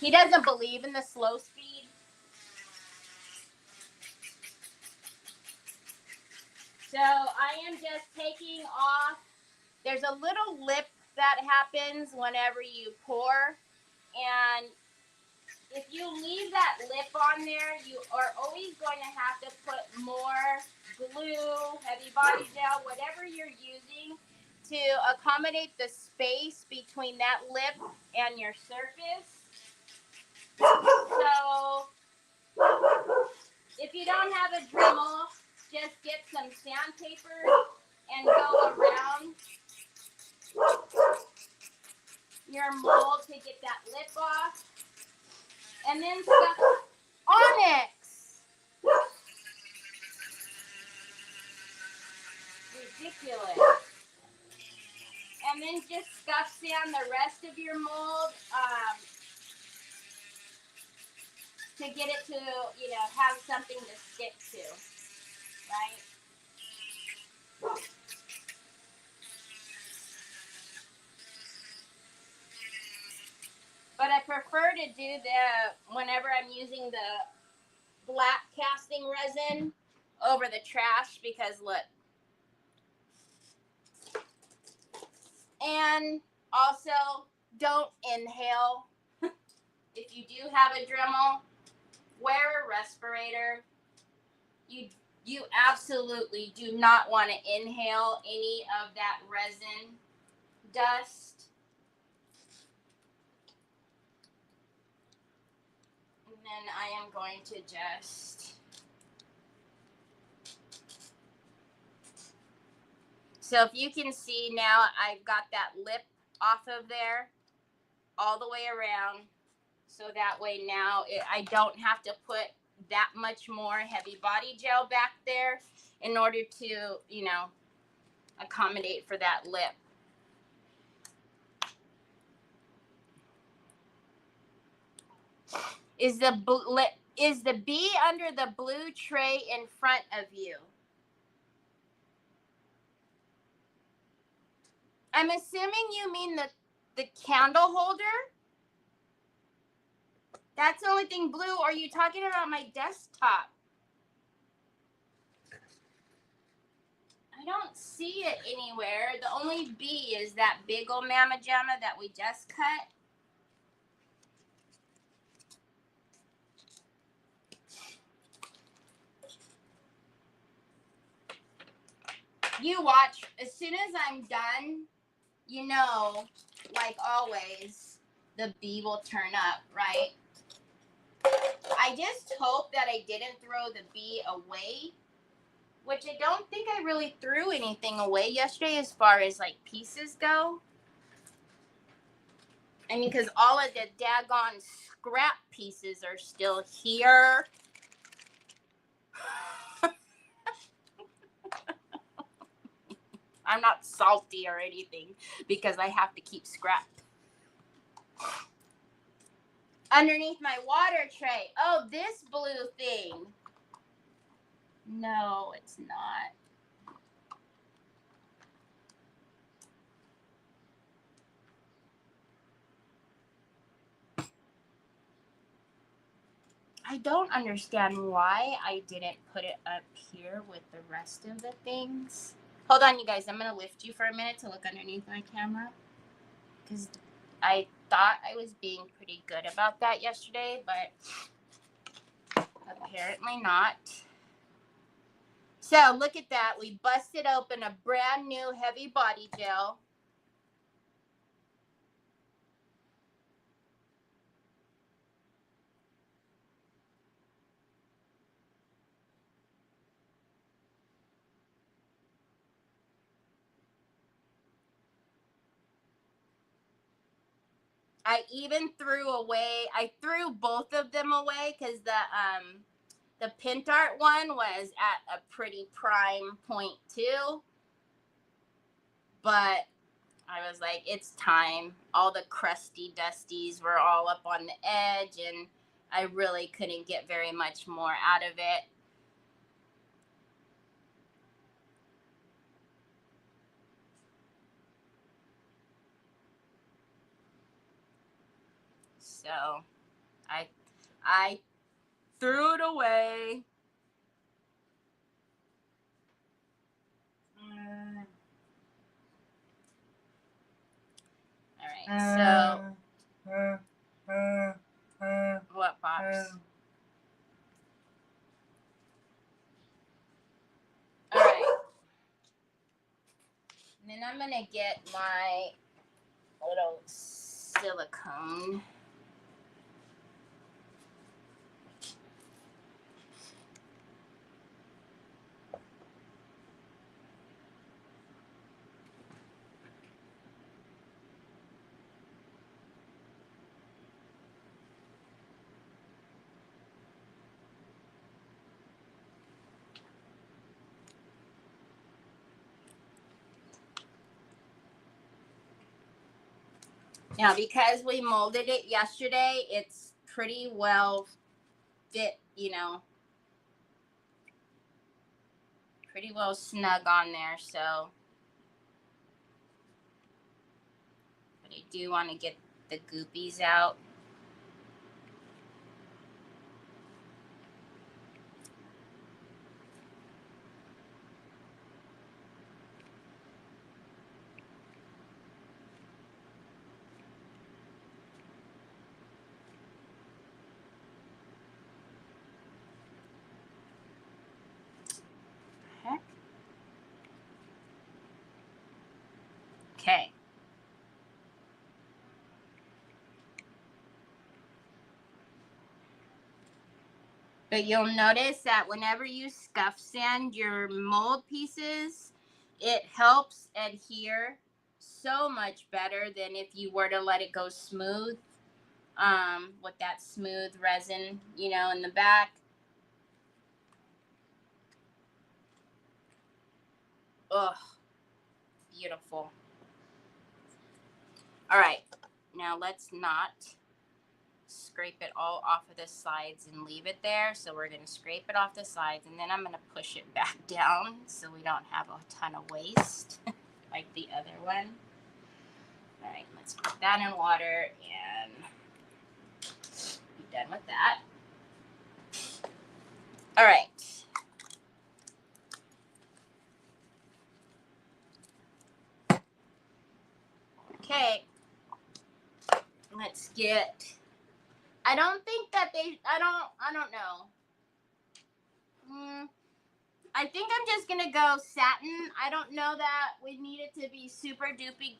He doesn't believe in the slow speed. So I am just taking off. There's a little lip that happens whenever you pour. And if you leave that lip on there, you are always going to have to put more glue, heavy body gel, whatever you're using to accommodate the space between that lip and your surface. So if you don't have a Dremel, just get some sandpaper and go around your mold to get that lip off. And then stuff onyx. Ridiculous. And then just scuff sand the rest of your mold to get it to, have something to stick to, right? But I prefer to do whenever I'm using the black casting resin over the trash, because look. And also, don't inhale. If you do have a Dremel, wear a respirator. You absolutely do not want to inhale any of that resin dust. And then I am going to just... So if you can see now, I've got that lip off of there all the way around. So that way now I don't have to put that much more heavy body gel back there in order to, accommodate for that lip. Is the bee under the blue tray in front of you? I'm assuming you mean the candle holder? That's the only thing blue, or are you talking about my desktop? I don't see it anywhere. The only bee is that big old mamma jamma that we just cut. You watch. As soon as I'm done, like always, the bee will turn up, right? I just hope that I didn't throw the bee away, which I don't think I really threw anything away yesterday as far as like pieces go. I mean, because all of the daggone scrap pieces are still here. I'm not salty or anything because I have to keep scrap. Underneath my water tray. Oh, this blue thing. No, it's not. I don't understand why I didn't put it up here with the rest of the things. Hold on, you guys. I'm going to lift you for a minute to look underneath my camera. Because I thought I was being pretty good about that yesterday, but apparently not. So look at that. We busted open a brand new heavy body gel. I even I threw both of them away because the Pintart one was at a pretty prime point too. But I was like, it's time. All the crusty dusties were all up on the edge, and I really couldn't get very much more out of it. So I threw it away. All right, so what, Pops? All right. And then I'm gonna get my little silicone. Now, because we molded it yesterday, it's pretty well fit, pretty well snug on there. So, but I do want to get the goopies out. Okay. But you'll notice that whenever you scuff sand your mold pieces, it helps adhere so much better than if you were to let it go smooth, with that smooth resin, in the back. Ugh, beautiful. All right, now let's not scrape it all off of the sides and leave it there. So we're going to scrape it off the sides, and then I'm going to push it back down so we don't have a ton of waste like the other one. All right, let's put that in water and be done with that. All right. Okay. Let's get, I don't think that I don't know. I think I'm just gonna go satin. I don't know that we need it to be super duper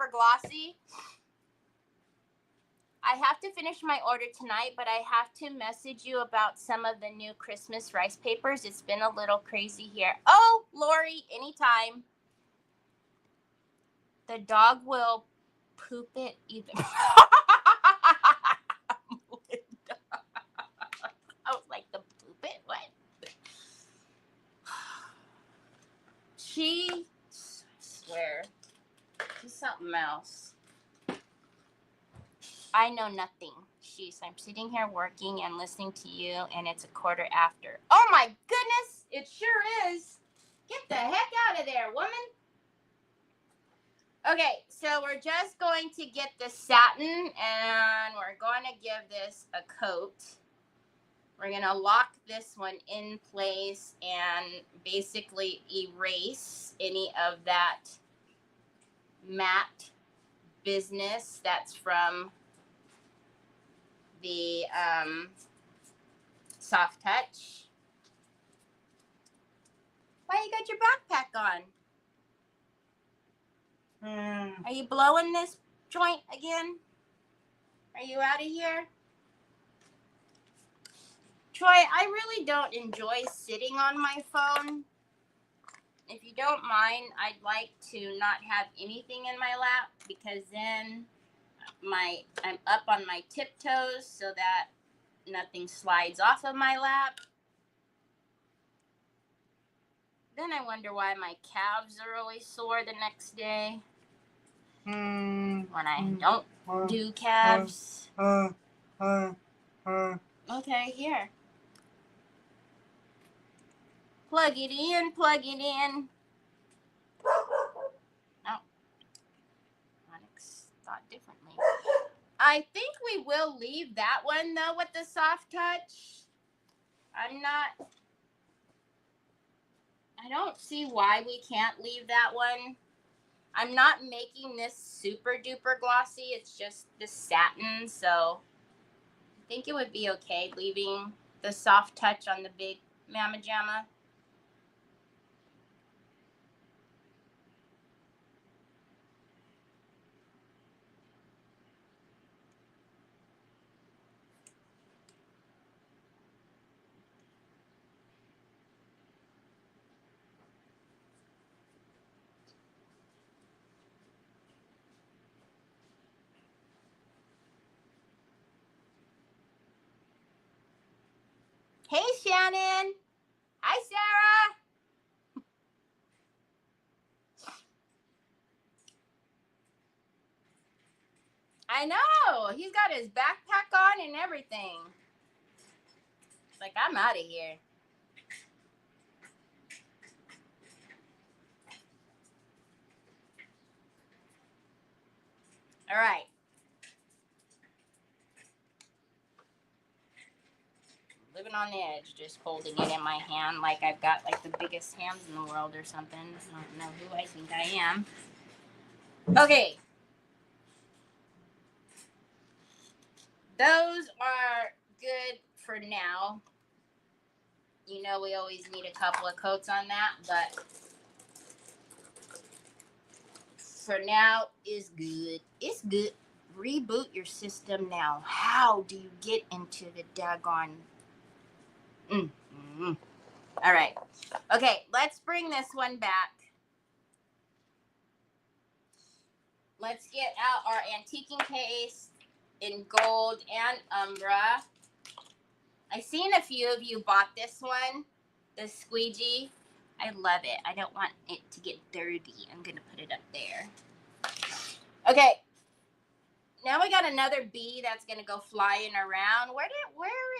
glossy. I have to finish my order tonight, but I have to message you about some of the new Christmas rice papers. It's been a little crazy here. Oh, Lori, anytime. The dog will poop it either. I was like, the poop it? What? I swear, she's something else. I know nothing. I'm sitting here working and listening to you, and it's 1/4 after. Oh my goodness, it sure is. Get the heck out of there, woman. Okay, so we're just going to get the satin, and we're going to give this a coat. We're going to lock this one in place and basically erase any of that matte business that's from the soft touch. Why you got your backpack on? Are you blowing this joint again? Are you out of here? Troy, I really don't enjoy sitting on my phone. If you don't mind, I'd like to not have anything in my lap, because then I'm up on my tiptoes so that nothing slides off of my lap. Then I wonder why my calves are always sore the next day when I don't do calves. Okay, here. Plug it in, plug it in. Oh, Onyx thought differently. I think we will leave that one, though, with the soft touch. I don't see why we can't leave that one. I'm not making this super duper glossy. It's just the satin, so I think it would be okay leaving the soft touch on the big Mama Jamma. Hey, Shannon. Hi, Sarah. I know. He's got his backpack on and everything. It's like, I'm out of here. All right. Living on the edge, just holding it in my hand like I've got like the biggest hands in the world or something. I don't know who I think I am. Okay. Those are good for now. You know, we always need a couple of coats on that, but for now is good. It's good. Reboot your system now. How do you get into the daggone? All right. Okay, let's bring this one back. Let's get out our antiquing case in gold and umbra. I seen a few of you bought this one, the squeegee. I love it. I don't want it to get dirty. I'm gonna put it up there. Okay. Now we got another bee that's gonna go flying around. Where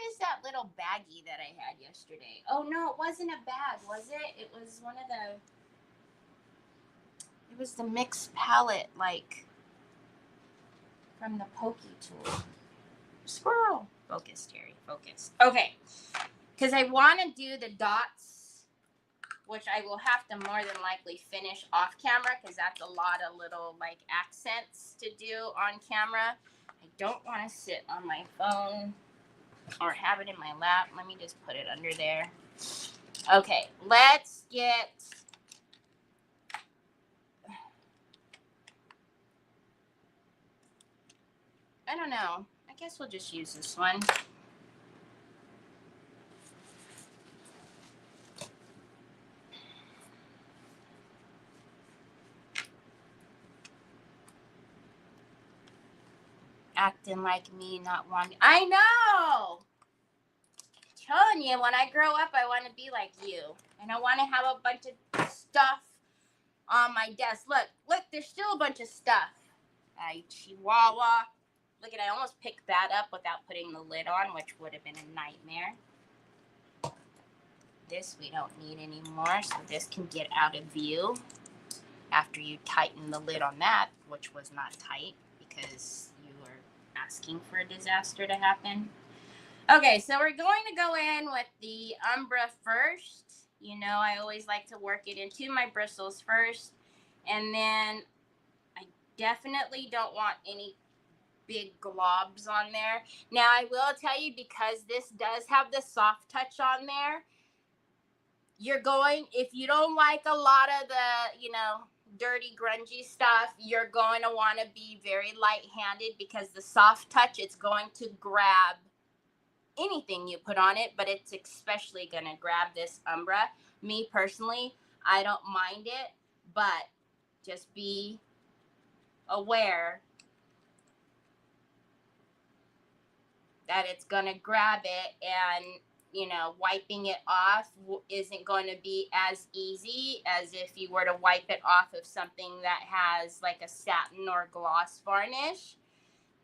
is that little baggie that I had yesterday? Oh no, it wasn't a bag, was it? It was one of the. It was the mixed palette, like from the pokey tool. Squirrel. Focus, Terry. Focus. Okay. Because I want to do the dots, which I will have to more than likely finish off camera, because that's a lot of little like accents to do on camera. I don't want to sit on my phone or have it in my lap. Let me just put it under there. Okay, let's get. I don't know. I guess we'll just use this one. Acting like me, not wanting. I know! I'm telling you, when I grow up, I want to be like you. And I want to have a bunch of stuff on my desk. Look, there's still a bunch of stuff. Chihuahua. Look at, I almost picked that up without putting the lid on, which would have been a nightmare. This we don't need anymore, so this can get out of view after you tighten the lid on that, which was not tight because you were asking for a disaster to happen. Okay, so we're going to go in with the Umbra first. You know, I always like to work it into my bristles first, and then I definitely don't want any big globs on there. Now, I will tell you, because this does have the soft touch on there, if you don't like a lot of the, dirty, grungy stuff, you're going to want to be very light-handed, because the soft touch, it's going to grab anything you put on it, but it's especially going to grab this Umbra. Me, personally, I don't mind it, but just be aware that it's going to grab it, and wiping it off isn't going to be as easy as if you were to wipe it off of something that has like a satin or gloss varnish.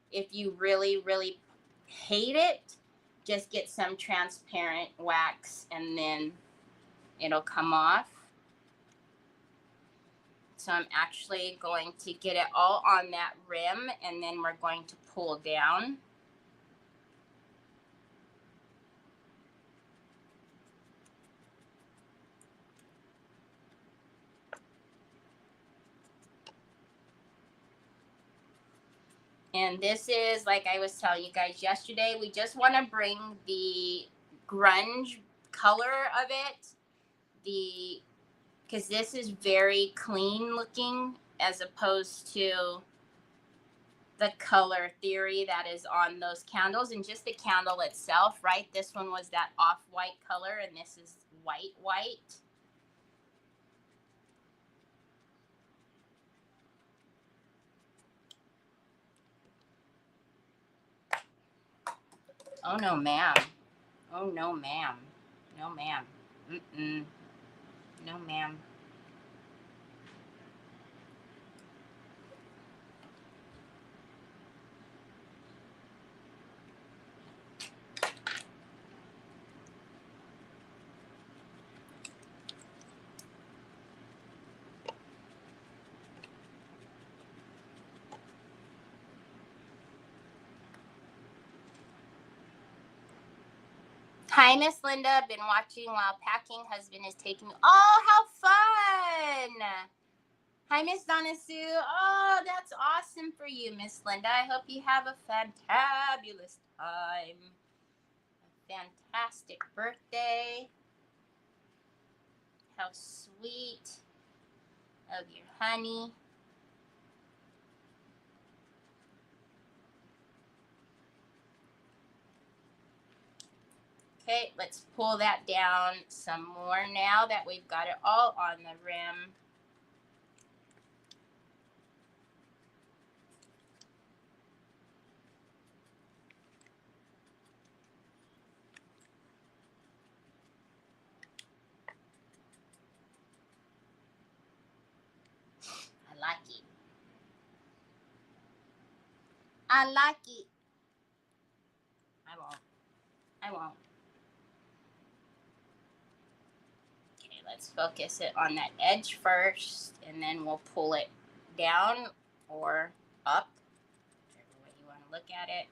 If you really, really hate it, just get some transparent wax and then it'll come off. So I'm actually going to get it all on that rim, and then we're going to pull down. And this is, like I was telling you guys yesterday, we just want to bring the grunge color of it, because this is very clean looking as opposed to the color theory that is on those candles, and just the candle itself, right? This one was that off-white color, and this is white. Oh, no, ma'am. Oh, no, ma'am. No, ma'am. Mm-mm. No, ma'am. Hi, Miss Linda. Been watching while packing. Husband is taking me. Oh, how fun! Hi, Miss Donna Sue. Oh, that's awesome for you, Miss Linda. I hope you have a fantabulous time. A fantastic birthday. How sweet of your honey. Okay, let's pull that down some more now that we've got it all on the rim. I like it. I like it. I won't. Okay, let's focus it on that edge first, and then we'll pull it down or up, whichever way you want to look at it.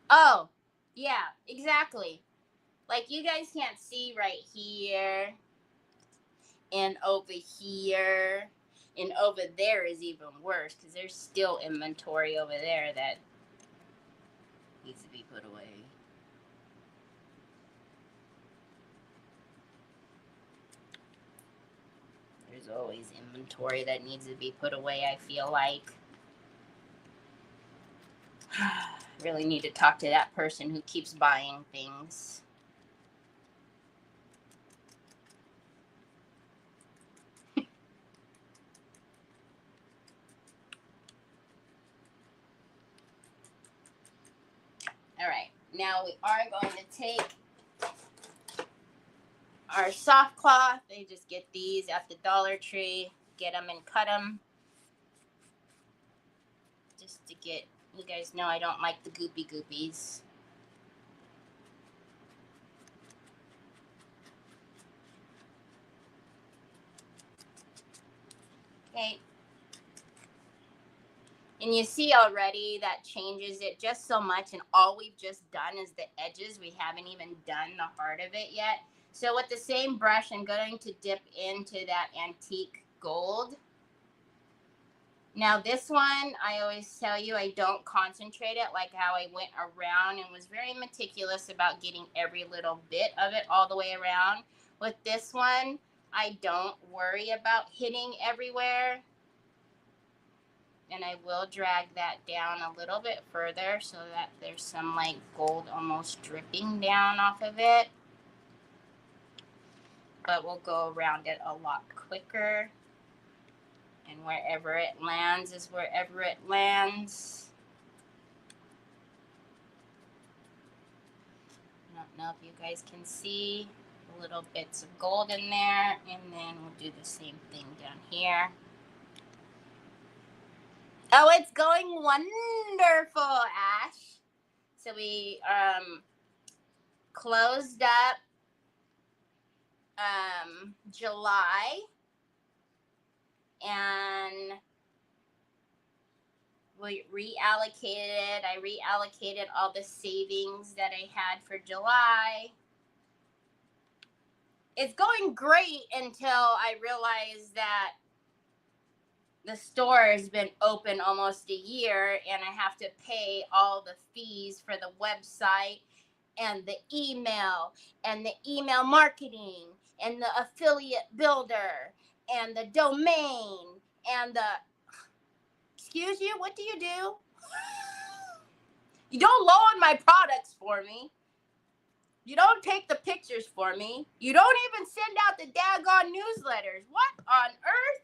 Oh, yeah, exactly. Like, you guys can't see right here and over here, and over there is even worse because there's still inventory over there that needs to be put away. There's always inventory that needs to be put away, I feel like. Really need to talk to that person who keeps buying things. Now we are going to take our soft cloth. They just get these at the Dollar Tree. Get them and cut them. Just to get, you guys know I don't like the goopy goopies. Okay. And you see already that changes it just so much, and all we've just done is the edges. We haven't even done the heart of it yet. So with the same brush, I'm going to dip into that antique gold. Now this one, I always tell you, I don't concentrate it like how I went around and was very meticulous about getting every little bit of it all the way around. With this one, I don't worry about hitting everywhere. And I will drag that down a little bit further so that there's some like gold almost dripping down off of it. But we'll go around it a lot quicker. And wherever it lands is wherever it lands. I don't know if you guys can see the little bits of gold in there. And then we'll do the same thing down here. Oh, it's going wonderful, Ash. So we closed up July, and we reallocated. I reallocated all the savings that I had for July. It's going great until I realized that the store has been open almost a year, and I have to pay all the fees for the website and the email marketing and the affiliate builder and the domain and the, excuse you, what do? You don't load my products for me. You don't take the pictures for me. You don't even send out the daggone newsletters. What on earth?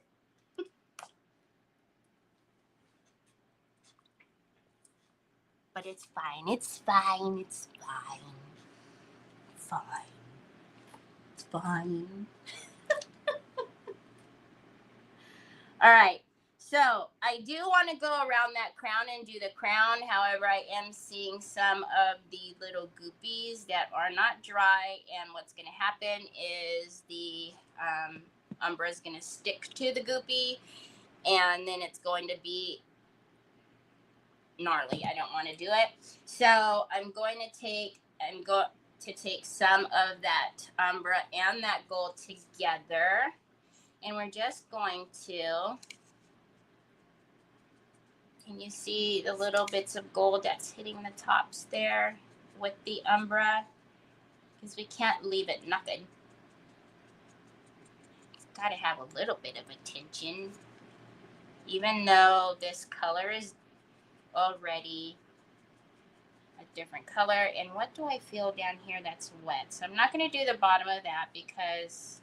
But it's fine. It's fine. It's fine. Fine. It's fine. All right. So I do want to go around that crown and do the crown. However, I am seeing some of the little goopies that are not dry. And what's going to happen is the umbra is going to stick to the goopy. And then it's going to be gnarly. I don't want to do it. So I'm going to take some of that umbra and that gold together. And we're just going to, can you see the little bits of gold that's hitting the tops there with the umbra? Because we can't leave it nothing. It's got to have a little bit of attention. Even though this color is already a different color. And what do I feel down here that's wet? So I'm not going to do the bottom of that because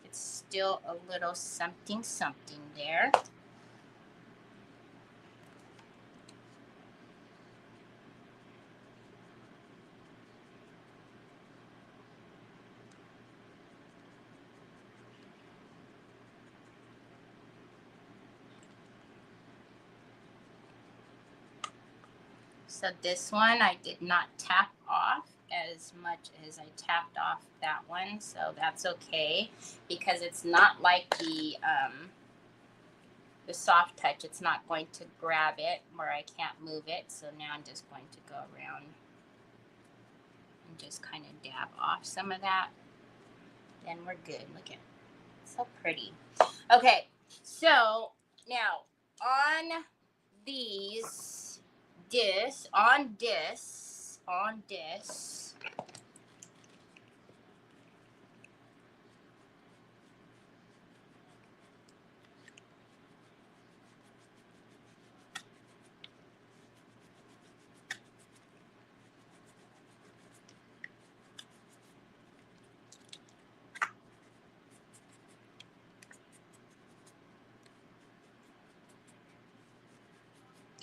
it's still a little something there. So this one I did not tap off as much as I tapped off that one. So that's okay because it's not like the soft touch. It's not going to grab it where I can't move it. So now I'm just going to go around and just kind of dab off some of that. Then we're good. Look at it. It's so pretty. Okay, so now on these, on this.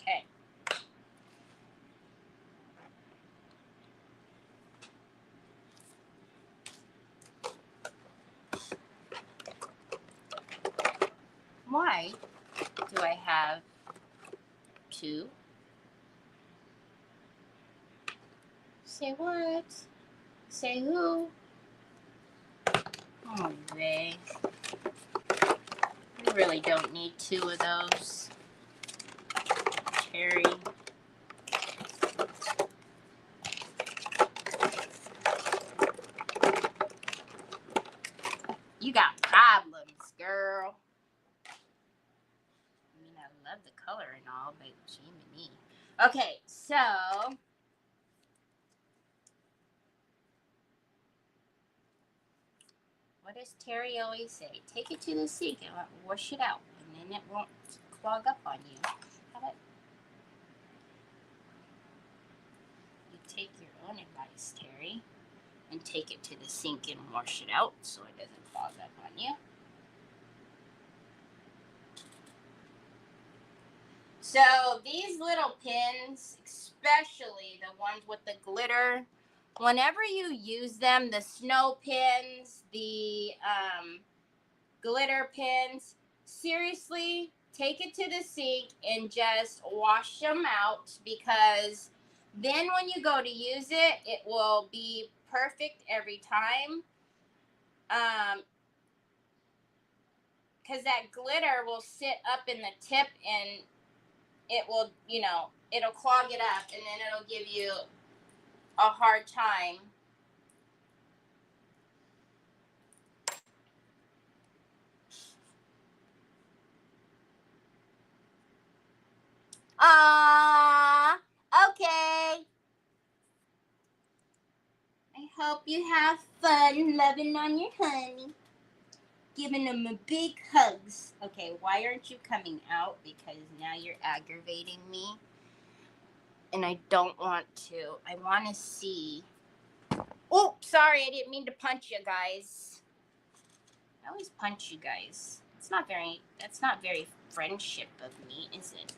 Okay. why do I have 2? Say what? Say who? Oh, they. We really don't need 2 of those. Cherry. You got problems, girl. I mean, I love the color and all, but Jiminy. Okay, so what does Terry always say? Take it to the sink and wash it out, and then it won't clog up on you. How about you take your own advice, Terry, and take it to the sink and wash it out so it doesn't clog up on you. So these little pins, especially the ones with the glitter, whenever you use them, the snow pins, the glitter pins, seriously, take it to the sink and just wash them out, because then when you go to use it, it will be perfect every time. Because that glitter will sit up in the tip and it will, it'll clog it up, and then it'll give you a hard time. Okay. I hope you have fun loving on your honey. Giving them a big hugs. Okay, why aren't you coming out? Because now you're aggravating me. And I don't want to. I want to see. Oh, sorry, I didn't mean to punch you guys. I always punch you guys. That's not very friendship of me, is it?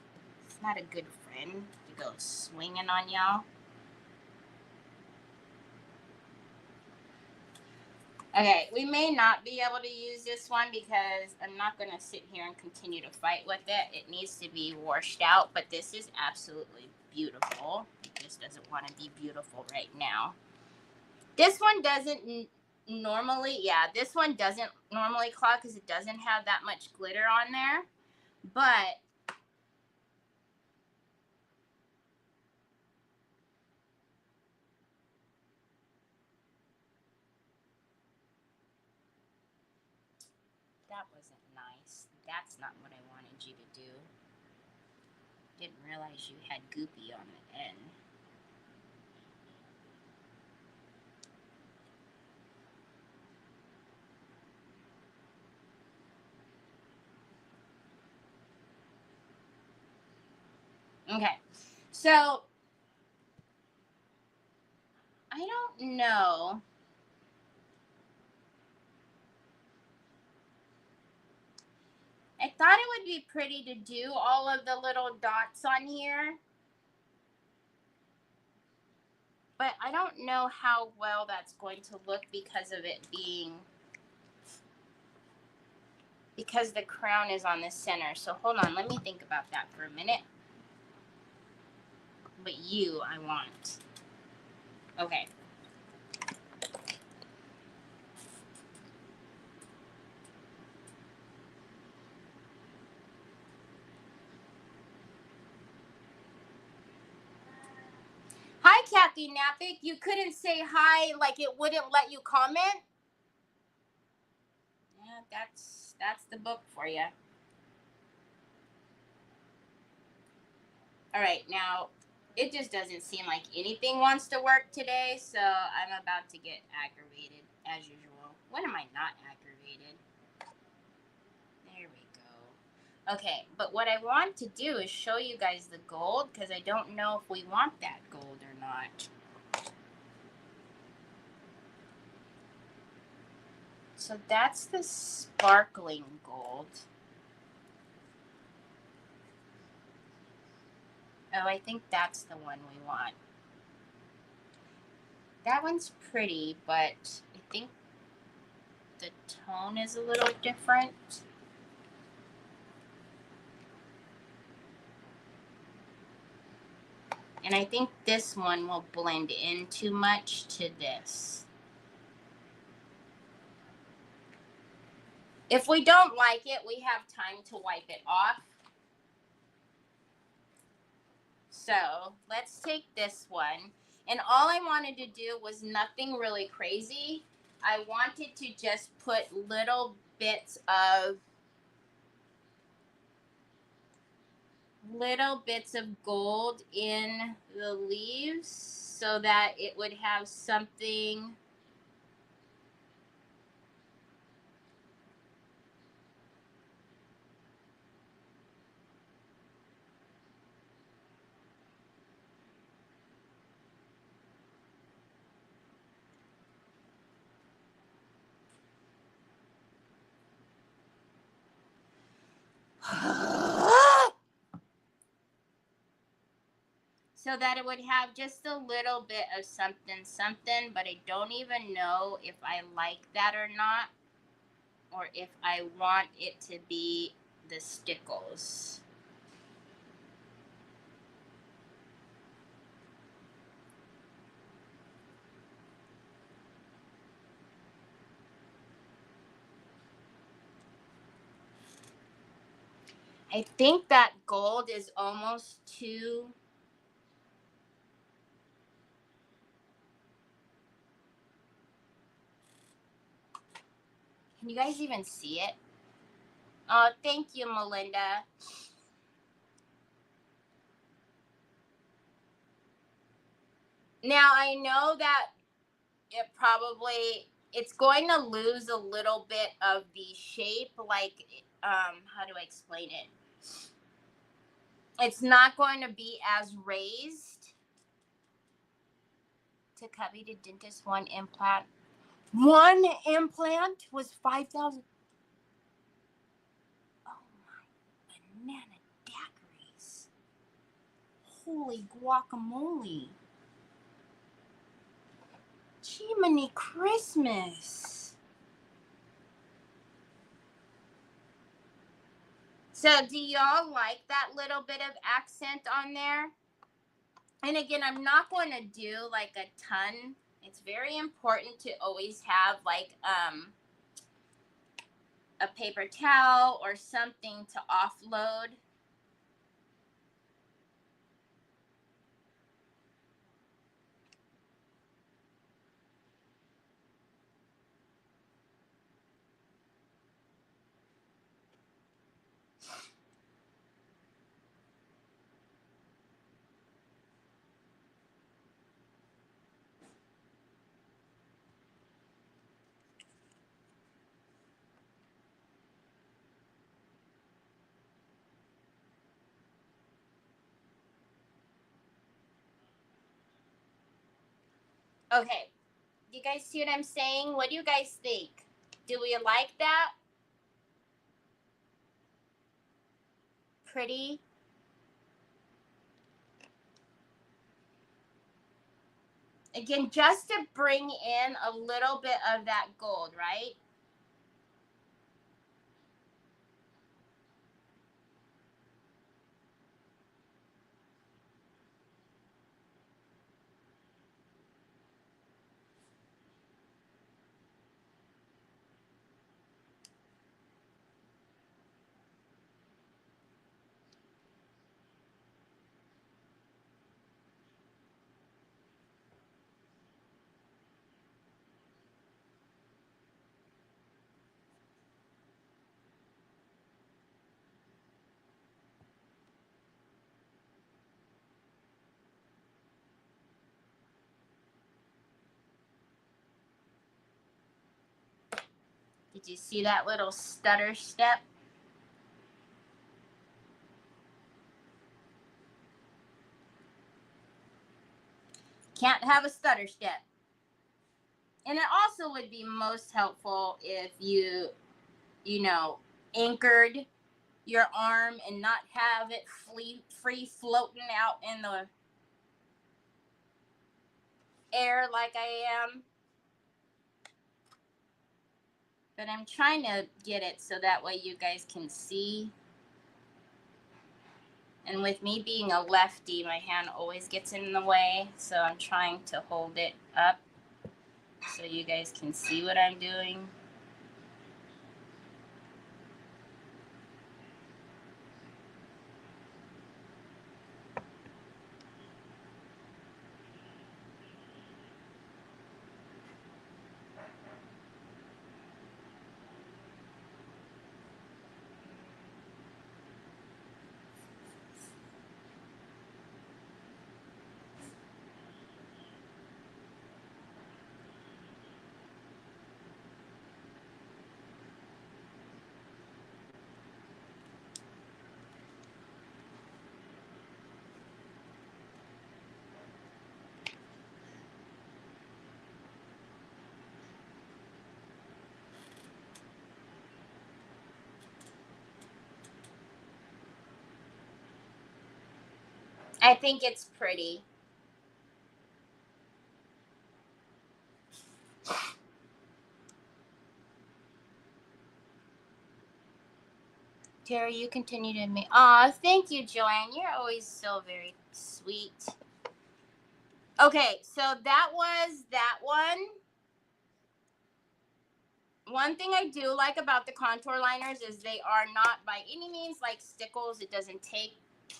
It's not a good friend to go swinging on y'all. Okay, we may not be able to use this one because I'm not going to sit here and continue to fight with it. It needs to be washed out, but this is absolutely beautiful. It just doesn't want to be beautiful right now. This one doesn't normally, this one doesn't normally clog because it doesn't have that much glitter on there, but that wasn't nice. That's not what I wanted you to do. Didn't realize you had goopy on the end. Okay, so I don't know. I thought it would be pretty to do all of the little dots on here, but I don't know how well that's going to look because of it being, because the crown is on the center. So hold on, let me think about that for a minute. But I want. Okay. Hi, Kathy Nappick. You couldn't say hi, like it wouldn't let you comment? Yeah, that's the book for you. All right, now it just doesn't seem like anything wants to work today, so I'm about to get aggravated as usual. When am I not aggravated? There we go. Okay, but what I want to do is show you guys the gold, because I don't know if we want that gold or not. So that's the sparkling gold. Oh, I think that's the one we want. That one's pretty, but I think the tone is a little different. And I think this one will blend in too much to this. If we don't like it, we have time to wipe it off. So let's take this one. And all I wanted to do was nothing really crazy. I wanted to just put little bits of gold in the leaves so that it would have something. So that it would have just a little bit of something, but I don't even know if I like that or not, or if I want it to be the stickles. I think that gold is almost too. Can you guys even see it? Oh, thank you, Melinda. Now, I know that it's going to lose a little bit of the shape, like, how do I explain it? It's not going to be as raised. To Cubby to dentist, one implant. One implant was 5,000. Oh my banana daiquiris. Holy guacamole. Jiminy Christmas. So do y'all like that little bit of accent on there? And again, I'm not going to do like a ton. It's very important to always have like a paper towel or something to offload. Okay. You guys see what I'm saying? What do you guys think? Do we like that? Pretty? Again, just to bring in a little bit of that gold, right? Did you see that little stutter step? Can't have a stutter step. And it also would be most helpful if you anchored your arm and not have it free floating out in the air like I am. But I'm trying to get it so that way you guys can see. And with me being a lefty, my hand always gets in the way. So I'm trying to hold it up so you guys can see what I'm doing. I think it's pretty. Terry, you continue to make. Aw, thank you, Joanne. You're always so very sweet. Okay, so that was that one. One thing I do like about the contour liners is they are not by any means like stickles. It doesn't take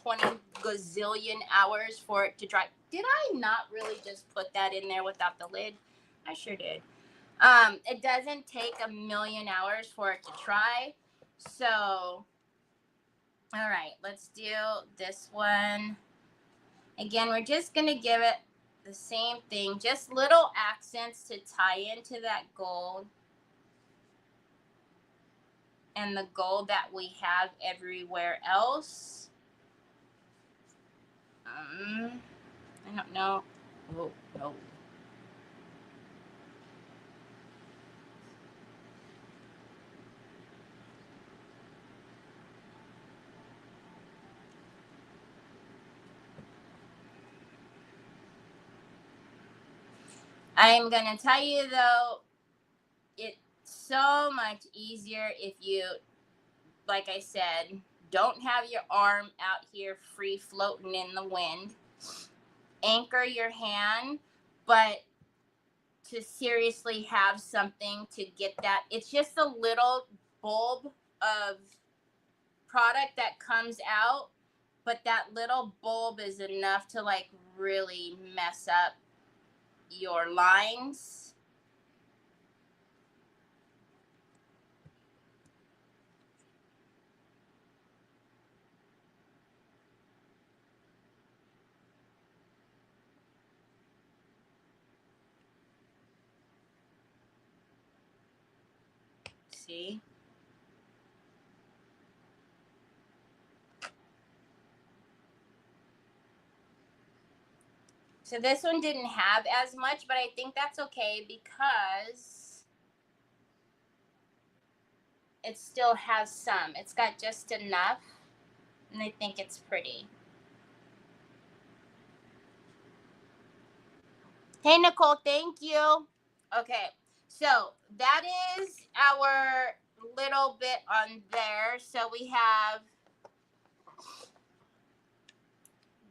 20 gazillion hours for it to dry. Did I not really just put that in there without the lid? I sure did. It doesn't take a million hours for it to dry. So, all right, let's do this one. Again, we're just going to give it the same thing, just little accents to tie into that gold and the gold that we have everywhere else. I don't know. Oh, no. I'm going to tell you, though, it's so much easier if you, like I said, don't have your arm out here free floating in the wind. Anchor your hand, but to seriously have something to get that. It's just a little bulb of product that comes out, but that little bulb is enough to like really mess up your lines. See? So this one didn't have as much, but I think that's okay because it still has some. It's got just enough, and I think it's pretty. Hey, Nicole, thank you. Okay, so that is our little bit on there. So we have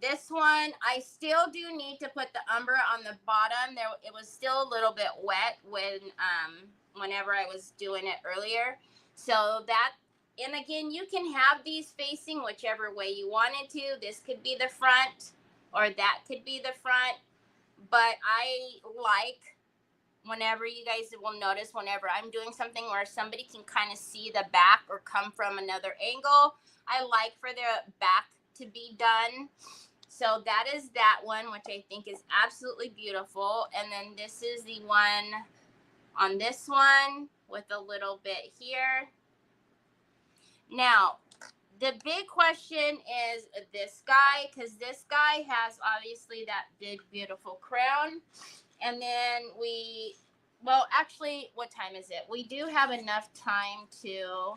this one. I still do need to put the umber on the bottom. There, it was still a little bit wet whenever I was doing it earlier. So that, and again, you can have these facing whichever way you wanted to. This could be the front, or that could be the front. But I like, whenever you guys will notice, whenever I'm doing something where somebody can kind of see the back or come from another angle, I like for the back to be done. So that is that one, which I think is absolutely beautiful. And then this is the one on this one with a little bit here. Now, the big question is this guy, because this guy has obviously that big, beautiful crown. And then well, actually, what time is it? We do have enough time to,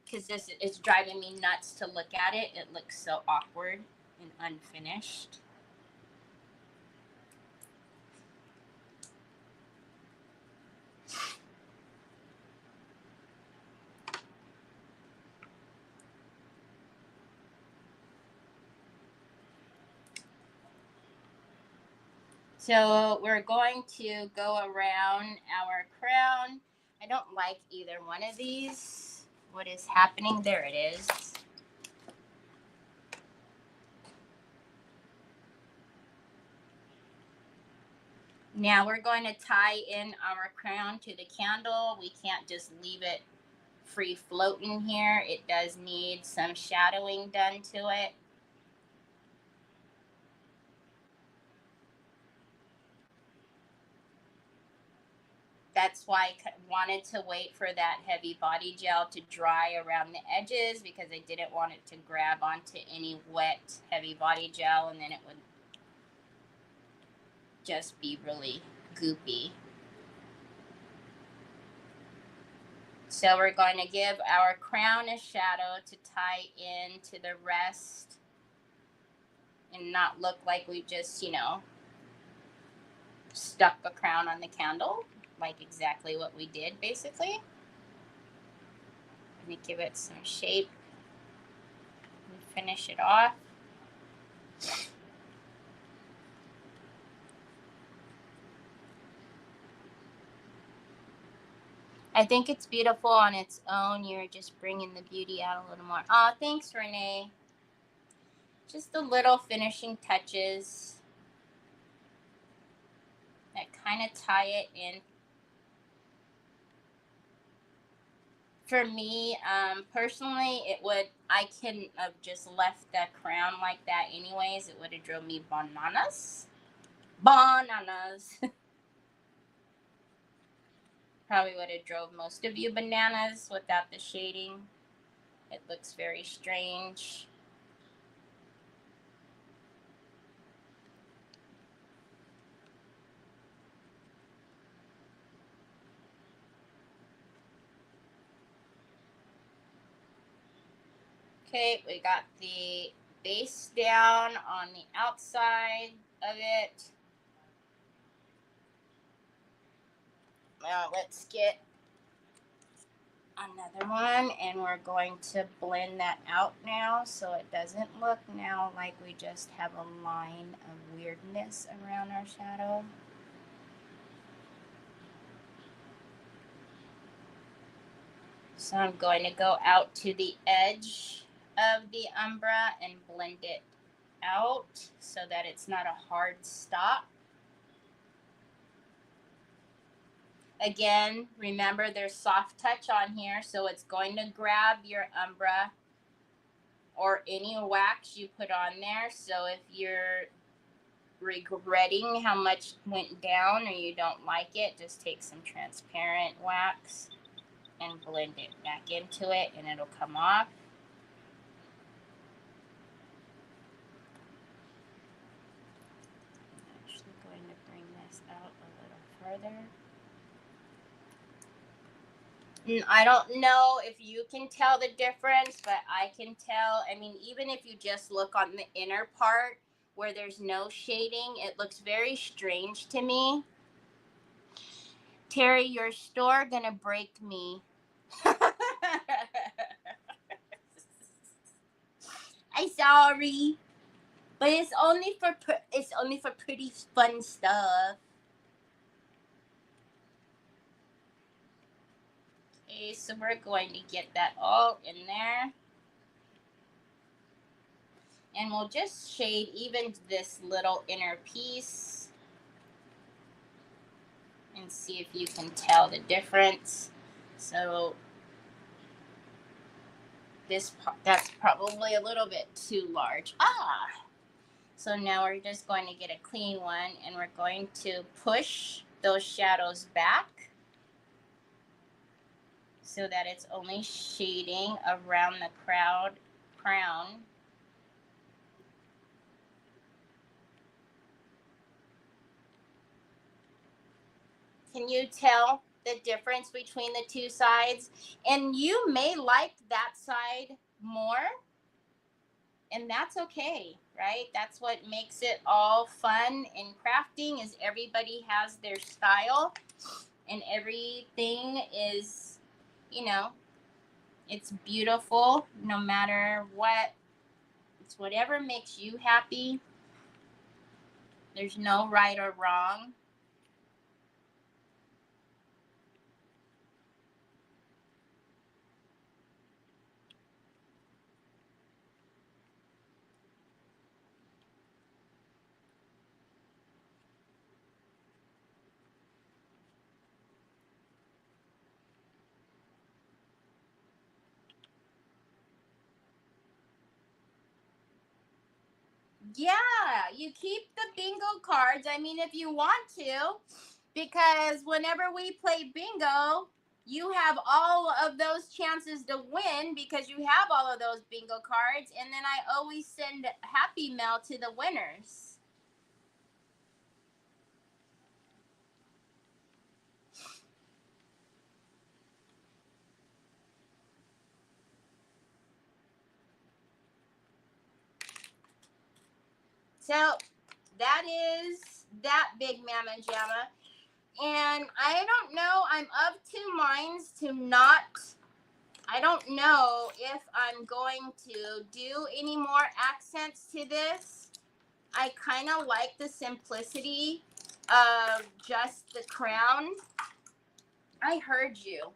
because this is driving me nuts to look at it. It looks so awkward and unfinished. So we're going to go around our crown. I don't like either one of these. What is happening? There it is. Now we're going to tie in our crown to the candle. We can't just leave it free floating here. It does need some shadowing done to it. That's why I wanted to wait for that heavy body gel to dry around the edges, because I didn't want it to grab onto any wet heavy body gel and then it would just be really goopy. So we're going to give our crown a shadow to tie into the rest and not look like we just, stuck a crown on the candle, like exactly what we did basically. Let me give it some shape and finish it off. I think it's beautiful on its own. You're just bringing the beauty out a little more. Oh, thanks, Renee. Just the little finishing touches that kind of tie it in. For me, personally, I couldn't have just left the crown like that anyways. It would have drove me bananas. Bananas. Probably would have drove most of you bananas without the shading. It looks very strange. Okay, we got the base down on the outside of it. Now let's get another one, and we're going to blend that out now so it doesn't look now like we just have a line of weirdness around our shadow. So I'm going to go out to the edge of the umbra and blend it out so that it's not a hard stop. Again, remember there's soft touch on here, so it's going to grab your umbra or any wax you put on there. So if you're regretting how much went down or you don't like it, just take some transparent wax and blend it back into it and it'll come off. I'm actually going to bring this out a little further. I don't know if you can tell the difference, but I can tell. I mean, even if you just look on the inner part where there's no shading, it looks very strange to me. Terry, your store gonna break me. I'm sorry, but it's only for pretty fun stuff. Okay, so we're going to get that all in there. And we'll just shade even this little inner piece and see if you can tell the difference. So that's probably a little bit too large. So now we're just going to get a clean one and we're going to push those shadows back so that it's only shading around the crown. Can you tell the difference between the two sides? And you may like that side more, and that's okay, right? That's what makes it all fun in crafting, is everybody has their style and everything is, it's beautiful no matter what. It's whatever makes you happy. There's no right or wrong. Yeah, you keep the bingo cards. I mean, if you want to, because whenever we play bingo, you have all of those chances to win because you have all of those bingo cards. And then I always send Happy Mail to the winners. So that is that Big Mama Jamma. And I don't know, I'm of two minds to not, I don't know if I'm going to do any more accents to this. I kind of like the simplicity of just the crown. I heard you.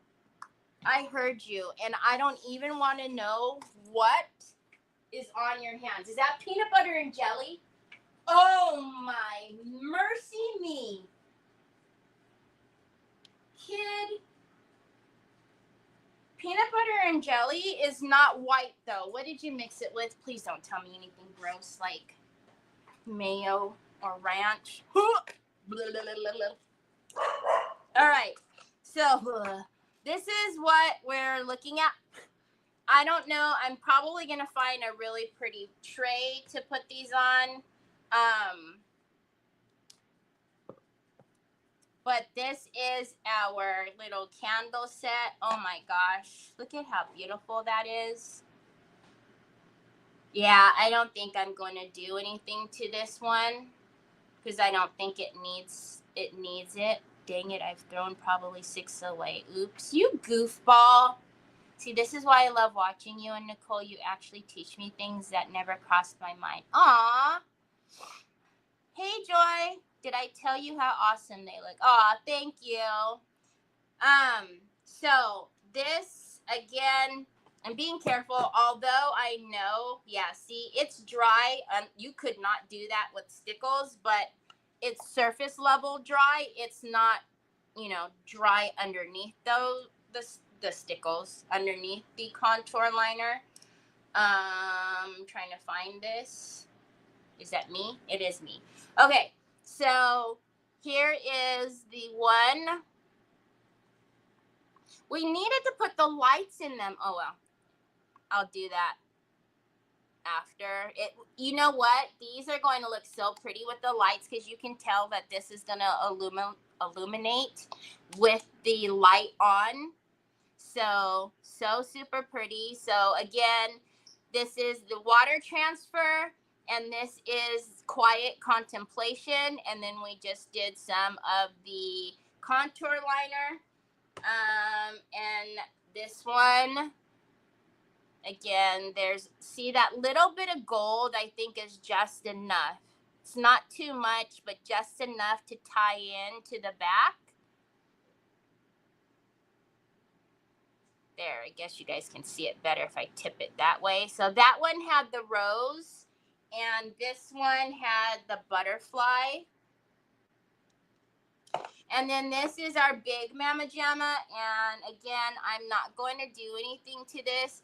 I heard you. And I don't even want to know what is on your hands. Is that peanut butter and jelly? Oh my mercy me. Kid. Peanut butter and jelly is not white though. What did you mix it with? Please don't tell me anything gross like mayo or ranch. All right. So this is what we're looking at. I don't know. I'm probably going to find a really pretty tray to put these on. But this is our little candle set. Oh my gosh. Look at how beautiful that is. Yeah, I don't think I'm going to do anything to this one because I don't think it needs it. Dang it, I've thrown probably 6 away. Oops, you goofball. See, this is why I love watching you, and Nicole, you actually teach me things that never crossed my mind. Aw. Hey, Joy. Did I tell you how awesome they look? Aw, thank you. So this, again, I'm being careful, although I know, yeah, see, it's dry. You could not do that with stickles, but it's surface level dry. It's not, dry underneath the stickles, underneath the contour liner. I'm trying to find this. Is that me? It is me. Okay, so here is the one. We needed to put the lights in them. Oh, well. I'll do that after. You know what? These are going to look so pretty with the lights because you can tell that this is going to illuminate with the light on. So super pretty. So, again, this is the water transfer, and this is quiet contemplation. And then we just did some of the contour liner. And this one, again, see that little bit of gold, I think is just enough. It's not too much, but just enough to tie in to the back. There, I guess you guys can see it better if I tip it that way. So that one had the rose, and this one had the butterfly. And then this is our Big Mama Jamma. And again, I'm not going to do anything to this.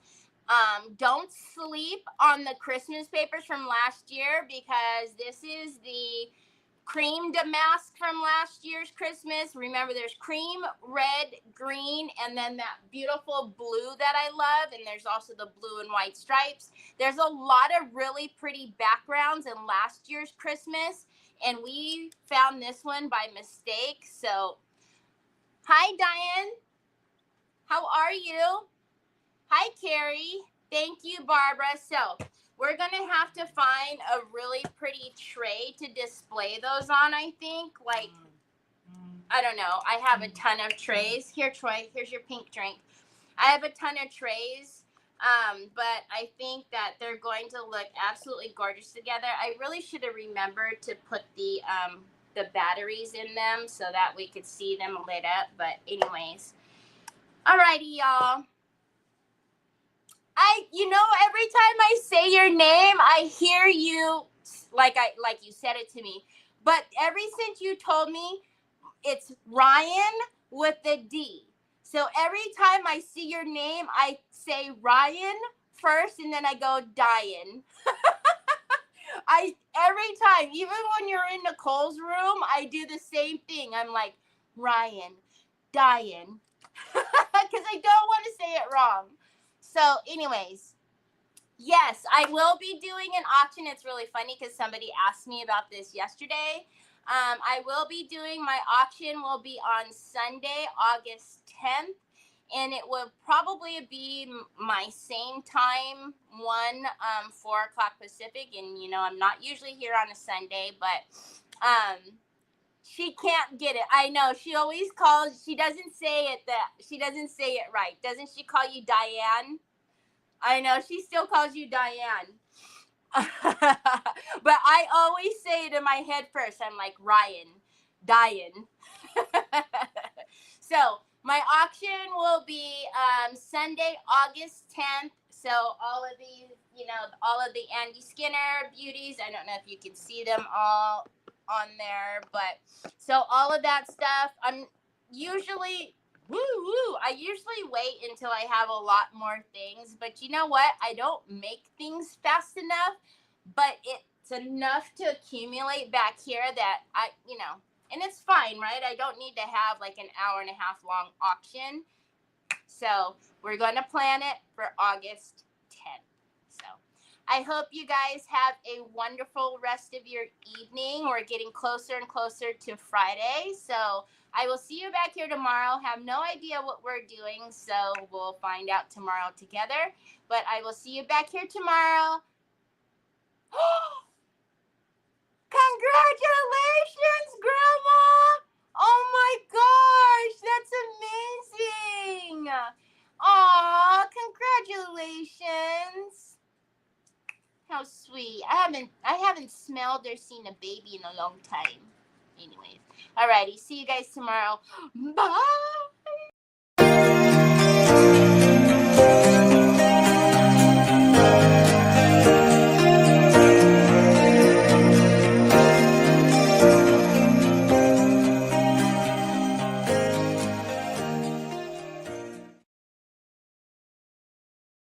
Don't sleep on the Christmas papers from last year because this is the cream damask from last year's Christmas. Remember, there's cream, red, green, and then that beautiful blue that I love. And there's also the blue and white stripes. There's a lot of really pretty backgrounds in last year's Christmas. And we found this one by mistake. So, hi, Diane. How are you? Hi, Carrie. Thank you, Barbara. So, we're going to have to find a really pretty tray to display those on, I think. Like, I don't know. I have a ton of trays. Here, Troy, here's your pink drink. I have a ton of trays But I think that they're going to look absolutely gorgeous together. I really should have remembered to put the batteries in them so that we could see them lit up. But anyways, alrighty, y'all. Every time I say your name, I hear you like you said it to me. But ever since you told me it's Ryan with the D. So every time I see your name, I say Ryan first and then I go Diane. Every time, even when you're in Nicole's room, I do the same thing. I'm like, Ryan, Diane. Because I don't want to say it wrong. So, anyways, yes, I will be doing an auction. It's really funny because somebody asked me about this yesterday. I will be doing my auction will be on Sunday, August 10th. And it will probably be my same time, 4 o'clock Pacific. And, I'm not usually here on a Sunday, but she can't get it. I know. She always calls. She doesn't say it right. Doesn't she call you Diane? I know. She still calls you Diane. But I always say it in my head first. I'm like, Ryan, Diane. So my auction will be Sunday, August 10th. So all of these, all of the Andy Skinner beauties. I don't know if you can see them all on there, but so all of that stuff. I usually wait until I have a lot more things. But you know what? I don't make things fast enough, but it's enough to accumulate back here that and it's fine, right? I don't need to have like an hour and a half long auction. So we're going to plan it for August 10th. So I hope you guys have a wonderful rest of your evening. We're getting closer and closer to Friday. So I will see you back here tomorrow. Have no idea what we're doing. So we'll find out tomorrow together. But I will see you back here tomorrow. Congratulations, Grandma! Oh my gosh, that's amazing! Aw, congratulations! How sweet. I haven't smelled or seen a baby in a long time. Anyways, alrighty, see you guys tomorrow. Bye!